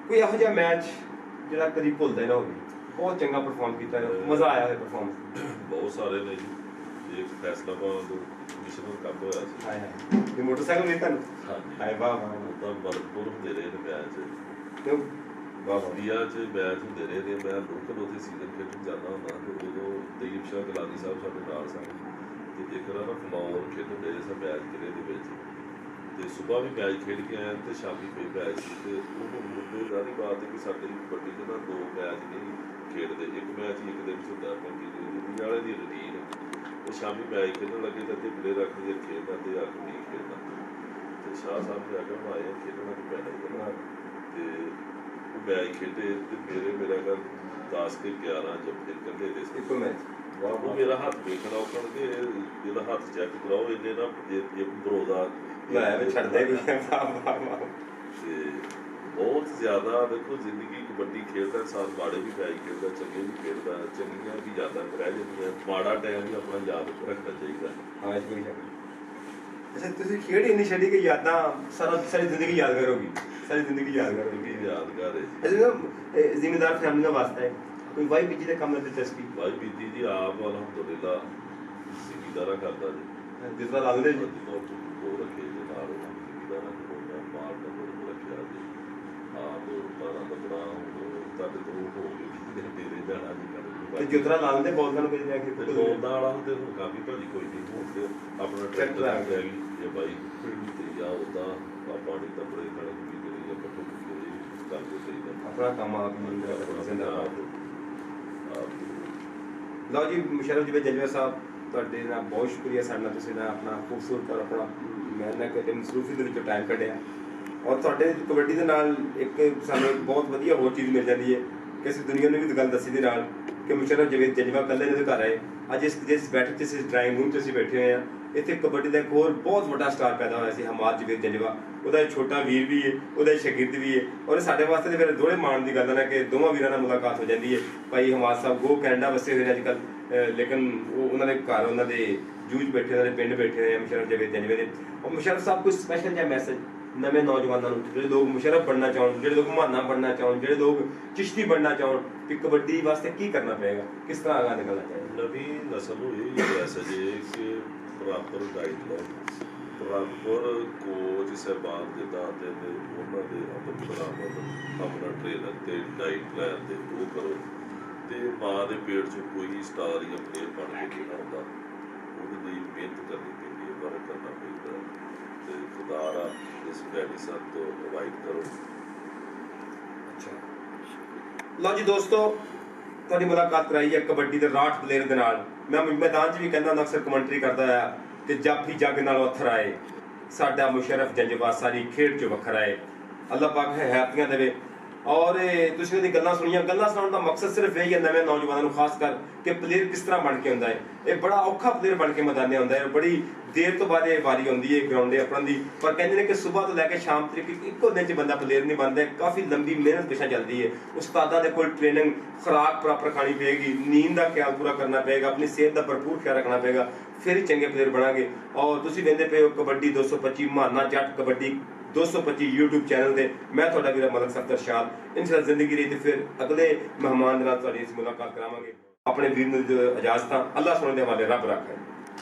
ਕੋਈ ਇਹੋ ਜਿਹਾ ਮੈਚ ਜਿਹੜਾ ਕਦੀ ਭੁੱਲਦਾ ਹੀ ਨਾ ਹੋਵੇ, ਬਹੁਤ ਚੰਗਾ ਪਰਫਾਰਮ ਕੀਤਾ, ਮਜ਼ਾ ਆਇਆ ਹੋਵੇ ਪਰਫਾਰਮੈਂਸ? ਬਹੁਤ ਸਾਰੇ ਨੇ ਜੀ, ਇੱਕ ਫੈਸਲਾਬਾਦ ਕਮਿਸ਼ਨਰ ਕੰਮ ਹੋਇਆ ਸੀ। ਹਾਏ ਹਾਏ ਇਹ ਮੋਟਰਸਾਈਕਲ ਵੀ ਤੁਹਾਨੂੰ ਹਾਂਜੀ ਹਾਏ ਵਾਹ ਵਾਹ ਉਹਦਾ ਮਰਦਪੁਰ ਹੁੰਦੇ ਰਹੇ ਨੇ ਮੈਚ, ਕਿਉਂ ਵਾਹ ਵਾਹ ਇੰਡੀਆ 'ਚ ਮੈਚ ਹੁੰਦੇ ਰਹੇ ਨੇ। ਮੈਂ ਲੋਕਲ ਉੱਥੇ ਸੀਜ਼ਨ ਖੇਡਣ ਜਾਂਦਾ ਹੁੰਦਾ ਤੇ ਉਦੋਂ ਦਲੀਪ ਸ਼ਾਹ ਗਲਾਨੀ ਸਾਹਿਬ ਸਾਡੇ ਨਾਲ ਸਨ ਤੇ ਇੱਕ ਵਾਰ ਨਾ ਫਲੋਰ ਖੇਡਣ ਦੇ ਸਾ ਮੈਚ ਕਿਲੇ ਦੇ ਵਿੱਚ ਤੇ ਸਵੇਰ ਵੀ ਮੈਚ ਖੇਡ ਕੇ ਆਇਆ ਤੇ ਸ਼ਾਮੀ ਕੋਈ ਮੈਚ ਸੀ ਤੇ ਉਹ ਮੁੰਡੇ ਦਾ ਨਹੀਂ ਬਾਤ ਹੈ ਕਿ ਸਾਡੇ ਕਬੱਡੀ 'ਚ ਨਾ 2 ਮੈਚ ਨਹੀਂ ਖੇਡਦੇ, ਇੱਕ ਮੈਚ ਹੀ ਇੱਕ ਦਿਨ 'ਚ ਹੁੰਦਾ ਕਿਉਂਕਿ ਵਾਲੇ ਦੀ ਰੂਟੀਨ ਉਹ ਸ਼ਾਮੀ ਮੈਚ ਖੇਡਣ ਲੱਗੇ ਤਾਂ ਤੇ ਪਲੇਅਰ ਰੱਖਦੇ ਖੇਡਦਾ ਤੇ ਆ ਕੇ ਨਹੀਂ ਖੇਡਦਾ ਤੇ ਸ਼ਾਹ ਸਾਹਿਬ ਨੇ ਆ ਕੇ ਆਏ ਖੇਡਣਾ ਕਿ ਪੈਣਾ ਹੀ ਕਰਨਾ ਤੇ ਉਹ ਮੈਚ ਖੇਡੇ ਤੇ ਮੇਰਾ ਘਰ 10 ਕੇ 11 ਜੱਫੇ ਕੱਢੇ ਦੇ ਸੀ ਇੱਕੋ ਮੈਚ ਉਹ ਮੇਰਾ ਹੱਥ ਵੇਖਣਾ ਔਖਣ ਕਿ ਇਹਦਾ ਹੱਥ ਚੈੱਕ ਕਰਾਓ ਇਹਨੇ ਨਾ ਇਹ ਬਰੋਦਾ ਲੈ ਵੀ ਛੱਡਦੇ ਨਹੀਂ ਵਾਹ ਵਾਹ ਵਾਹ ਤੇ ਬਹੁਤ ਜ਼ਿਆਦਾ ਦੇਖੋ ਜ਼ਿੰਦਗੀ ਕਬੱਡੀ ਖੇਡਦਾ ਇਨਸਾਨ ਮਾੜੇ ਵੀ ਮੈਚ ਖੇਡਦਾ ਚੰਗੇ ਵੀ ਖੇਡਦਾ ਚੰਗੀਆਂ ਵੀ ਯਾਦਾਂ ਰਹਿ ਜਾਂਦੀਆਂ ਮਾੜਾ ਟਾਈਮ ਵੀ ਆਪਣਾ ਯਾਦ ਰੱਖਣਾ ਚਾਹੀਦਾ। ਹਾਂ ਇਸ ਕੋਈ ਸ਼ੱਕ ਅੱਛਾ ਤੁਸੀਂ ਖੇਡ ਇੰਨੀ ਛੱਡੀ ਕਿ ਯਾਦਾਂ ਸਾਰੀ ਜ਼ਿੰਦਗੀ ਯਾਦ ਕਰੋਗੀ, ਸਾਰੀ ਜ਼ਿੰਦਗੀ ਯਾਦ ਕਰੋਗੀ। ਵੀ ਯਾਦਗਾਰ ਹੈ ਅੱਛਾ ਜ਼ਿੰਮੇਦਾਰ ਫੈਮਿਲੀ ਦਾ ਵਾਸਤਾ ਹੈ ਕੋਈ ਵਾਈ ਬੀਜੀ ਦੇ ਕੰਮ ਦੇ ਦਿਲਚਸਪੀ ਭਾਈ ਬੀਤੀ ਜੀ ਆਪ ਅਲਹਮਦੁਲਿਲਾ ਜ਼ਿਮੀਦਾਰਾ ਕਰਦਾ ਜੀ ਜਿਸ ਤਰ੍ਹਾਂ ਲੱਗਦੇ ਜੀ ਉਹ ਰੱਖੇ ਦੇ ਨਾਲ ਉਹਨਾਂ ਨੂੰ ਜ਼ਿਮੀਦਾਰਾ ਕੋਲ ਮਾਲ ਦਾ ਮੁੱਲ ਰੱਖਿਆ ਜੀ ਆਪ ਤਾਰਾਂ ਦਾ ਬੜਾ ਤੁਹਾਡੇ ਤੋਂ ਹੋ ਗਈ ਮੇਰੇ ਜਾਣਾ ਜੀ ਤੇ ਜਿਸ ਤਰ੍ਹਾਂ ਲੱਗਦੇ ਬੋਲਦਾਂ ਨੂੰ ਕਿਤੇ ਜਾ ਕੇ ਤੇ ਬੋਲਦਾ ਵਾਲਾ ਤੇ ਹੁਣ ਕਾਫੀ ਭਾਜੀ ਕੋਈ ਨਹੀਂ ਹੁਣ ਤੇ ਆਪਣਾ ਟਰੈਕਟਰ ਆ ਗਿਆ ਜੀ ਇਹ ਬਾਈ ਤੇ ਜਾਂ ਉਹਦਾ ਪਾਣੀ ਦਾ ਬੜੇ ਕਣਕ ਵੀ ਜਿਹੜੀ ਜਾਂ ਪੱਟੂ ਵੀ ਕਰਦੇ ਚਾਹੀਦਾ ਆਪਣਾ ਕੰਮ ਆਪ ਹੀ ਆਪਣਾ ਜ਼ਿੰਦਾਬਾਦ। ਲਓ ਜੀ ਮੁਸ਼ਰਫ ਜੀ ਜੰਜਵਾ ਸਾਹਿਬ ਤੁਹਾਡੇ ਨਾਲ ਬਹੁਤ ਸ਼ੁਕਰੀਆ ਸਾਡੇ ਨਾਲ ਤੁਸੀਂ ਨਾ ਆਪਣਾ ਖੂਬਸੂਰਤ ਔਰ ਆਪਣਾ ਮੈਂ ਨਾ ਕਿਤੇ ਮਸਰੂਫੀ ਦੇ ਵਿੱਚੋਂ ਟਾਈਮ ਕੱਢਿਆ ਔਰ ਤੁਹਾਡੇ ਕਬੱਡੀ ਦੇ ਨਾਲ ਇੱਕ ਸਾਨੂੰ ਇੱਕ ਬਹੁਤ ਵਧੀਆ ਹੋਰ ਚੀਜ਼ ਮਿਲ ਜਾਂਦੀ ਹੈ ਕਿ ਅਸੀਂ ਦੁਨੀਆ ਨੂੰ ਵੀ ਗੱਲ ਦੱਸੀ ਦੇ ਨਾਲ ਕਿ ਮੁਸ਼ਰਫ ਜਵੇਦ ਜੰਜਵਾ ਕੱਲੇ ਦੇ ਘਰ ਆਏ ਅੱਜ ਜਿਸ ਬੈਠਕ 'ਚ ਇਸ ਡਰਾਇੰਗ ਰੂਮ 'ਚ ਅਸੀਂ ਬੈਠੇ ਹੋਏ ਹਾਂ ਇੱਥੇ ਕਬੱਡੀ ਦਾ ਇੱਕ ਹੋਰ ਬਹੁਤ ਵੱਡਾ ਸਟਾਰ ਪੈਦਾ ਹੋਇਆ ਸੀ ਹਮਾਦ ਜਵੇਦ ਜੰਜਵਾ ਉਹਦਾ ਛੋਟਾ ਵੀਰ ਵੀ ਹੈ ਉਹਦਾ ਸ਼ਾਗਿਰਦ ਵੀ ਹੈ ਔਰ ਸਾਡੇ ਵਾਸਤੇ ਤੇ ਫਿਰ ਦੋੜੇ ਮਾਣ ਦੀ ਗੱਲ ਹੈ ਨਾ ਕਿ ਦੋਵਾਂ ਵੀਰਾਂ ਨਾਲ ਮੁਲਾਕਾਤ ਹੋ ਜਾਂਦੀ ਹੈ। ਭਾਈ ਹਮਾਦ ਸਾਹਿਬ ਗੋ ਕੈਨੇਡਾ ਵਸੇ ਹੋਏ ਨੇ ਅੱਜ ਕੱਲ੍ਹ ਲੇਕਿਨ ਉਹ ਉਹਨਾਂ ਦੇ ਘਰ ਉਹਨਾਂ ਦੇ ਜੂਝ ਬੈਠੇ ਉਹਨਾਂ ਦੇ ਪਿੰਡ ਬੈਠੇ ਹੋਏ ਮੁਸ਼ਰਫ ਜਵੇਦ ਜੰਜਵੇ ਦੇ ਔਰ ਮੁਸ਼ਰਫ ਸਾਹਿਬ ਕੋਈ ਸਪੈਸ਼ਲ ਜਿਹਾ ਮੈਸੇਜ ਨਵੇਂ ਨੌਜਵਾਨਾਂ ਨੂੰ ਜਿਹੜੇ ਲੋਕ ਮੁਸ਼ਰਫ ਬਣਨਾ ਚਾਹਣ ਜਿਹੜੇ ਲੋਕ ਮਹਾਨਾ ਬਣਨਾ ਚਾਹਣ ਜਿਹੜੇ ਲੋਕ ਚਿਸ਼ਤੀ ਬਣਨਾ ਚਾਹਣ ਕਿ ਕਬੱਡੀ ਵਾਸਤੇ ਕੀ ਕਰਨਾ ਪਏਗਾ ਕਿਸ ਤਰ੍ਹਾਂ ਆਗਾ ਨਿਕਲਣਾ ਚਾਹੀਦਾ। ਨਵੀਂ ਨਸਲ ਨੂੰ ਇਹ ਮੈਸੇਜ ਹੈ ਕਿ ਪ੍ਰੋਪਰ ਗਾਈਡ ਲਓ ਪ੍ਰੋਪਰ ਕੋਚ ਸਹਿਬਾਨ ਦੇ ਦਾਤੇ ਤੇ ਉਹਨਾਂ ਦੇ ਆਪਣੇ ਬਰਾਬਰ ਆਪਣਾ ਟ੍ਰੇਨਰ ਤੇ ਡਾਈਟ ਪਲਾਨ ਤੇ ਉਹ ਕਰੋ ਤੇ ਮਾਂ ਦੇ ਪੇਟ 'ਚੋਂ ਕੋਈ ਸਟਾਰ ਜਾਂ ਪਲੇਅਰ ਬਣ ਕੇ ਨਹੀਂ ਆਉਂਦਾ ਉਹਦੇ ਲਈ ਮਿਹਨਤ ਕਰਨੀ ਪੈਂਦੀ ਹੈ ਵਰਕ ਕਰਨਾ ਪੈਂਦਾ ਤੇ ਖੁਦਾਰਾ ਇਸ ਮੈਡੀਸਨ ਤੋਂ ਅਵਾਇਡ ਕਰੋ। ਅੱਛਾ ਲਓ ਜੀ ਦੋਸਤੋ ਤੁਹਾਡੀ ਮੁਲਾਕਾਤ ਕਰਾਈ ਹੈ ਕਬੱਡੀ ਦੇ ਰਾਠ ਪਲੇਅਰ ਦੇ ਨਾਲ। ਮੈਂ ਮੈਦਾਨ 'ਚ ਵੀ ਕਹਿੰਦਾ ਹੁੰਦਾ ਅਕਸਰ ਕਮੈਂਟਰੀ ਕਰਦਾ ਆ ਕਿ ਜਾਫੀ ਜੱਗ ਨਾਲ ਅੱਥਰ ਆਏ ਸਾਡਾ ਮੁਸ਼ਰਫ ਜੰਜਵਾ ਸਾਰੀ ਖੇਡ 'ਚ ਵੱਖਰਾ ਹੈ। ਅੱਲਾਹ ਪਾਕ ਹਯਾਤੀਆਂ ਦੇਵੇ ਔਰ ਤੁਸੀਂ ਉਹਦੀ ਗੱਲਾਂ ਸੁਣੀਆਂ ਗੱਲਾਂ ਸੁਣਾਉਣ ਦਾ ਮਕਸਦ ਸਿਰਫ ਇਹ ਹੀ ਹੈ ਨਵੇਂ ਨੌਜਵਾਨਾਂ ਨੂੰ ਖਾਸ ਕਰ ਕਿ ਪਲੇਅਰ ਕਿਸ ਤਰ੍ਹਾਂ ਬਣ ਕੇ ਹੁੰਦਾ ਹੈ। ਇਹ ਬੜਾ ਔਖਾ ਪਲੇਅਰ ਬਣ ਕੇ ਮੈਦਾਨੇ ਆਉਂਦਾ ਹੈ ਬੜੀ ਦੇਰ ਤੋਂ ਬਾਅਦ ਇਹ ਵਾਰੀ ਆਉਂਦੀ ਹੈ ਗਰਾਊਂਡ 'ਤੇ ਆਪਣ ਦੀ ਪਰ ਕਹਿੰਦੇ ਨੇ ਕਿ ਸਵੇਰ ਤੋਂ ਲੈ ਕੇ ਸ਼ਾਮ ਤੱਕ ਇੱਕੋ ਦਿਨ 'ਚ ਬੰਦਾ ਪਲੇਅਰ ਨਹੀਂ ਬਣਦਾ ਕਾਫੀ ਲੰਬੀ ਮਿਹਨਤ ਪਿੱਛੇ ਚੱਲਦੀ ਹੈ। ਉਸਤਾਦਾਂ ਦੇ ਕੋਲ ਟ੍ਰੇਨਿੰਗ ਖੁਰਾਕ ਪ੍ਰੋਪਰ ਖਾਣੀ ਪਏਗੀ ਨੀਂਦ ਦਾ ਖਿਆਲ ਪੂਰਾ ਕਰਨਾ ਪਏਗਾ ਆਪਣੀ ਸਿਹਤ ਦਾ ਭਰਪੂਰ ਖਿਆਲ ਰੱਖਣਾ ਪਏਗਾ ਫਿਰ ਹੀ ਚੰਗੇ ਪਲੇਅਰ ਬਣਾਂਗੇ। ਔਰ ਤੁਸੀਂ ਵੇਖਦੇ ਪਏ ਹੋ ਕਬੱਡੀ 225 ਮਹਾਨਾ ਜੱਟ ਕਬੱਡੀ 225 YouTube ਚੈਨਲ ਤੇ ਮੈਂ ਤੁਹਾਡਾ ਵੀਰਾ ਮਲਕ ਸਫਦਰ ਸ਼ਾਹ ਇਨਸ਼ਾਅੱਲਾ ਜ਼ਿੰਦਗੀ ਰਹੀ ਤੇ ਫਿਰ ਅਗਲੇ ਮਹਿਮਾਨ ਦੇ ਨਾਲ ਤੁਹਾਡੀ ਇਸ ਮੁਲਾਕਾਤ ਕਰਾਵਾਂਗੇ। ਆਪਣੇ ਵੀਰ ਨੂੰ ਇਜਾਜ਼ਤਾਂ ਅੱਲਾਹ ਸੁਣਨ ਦੇ ਹਵਾਲੇ ਰੱਬ ਰੱਖੇ।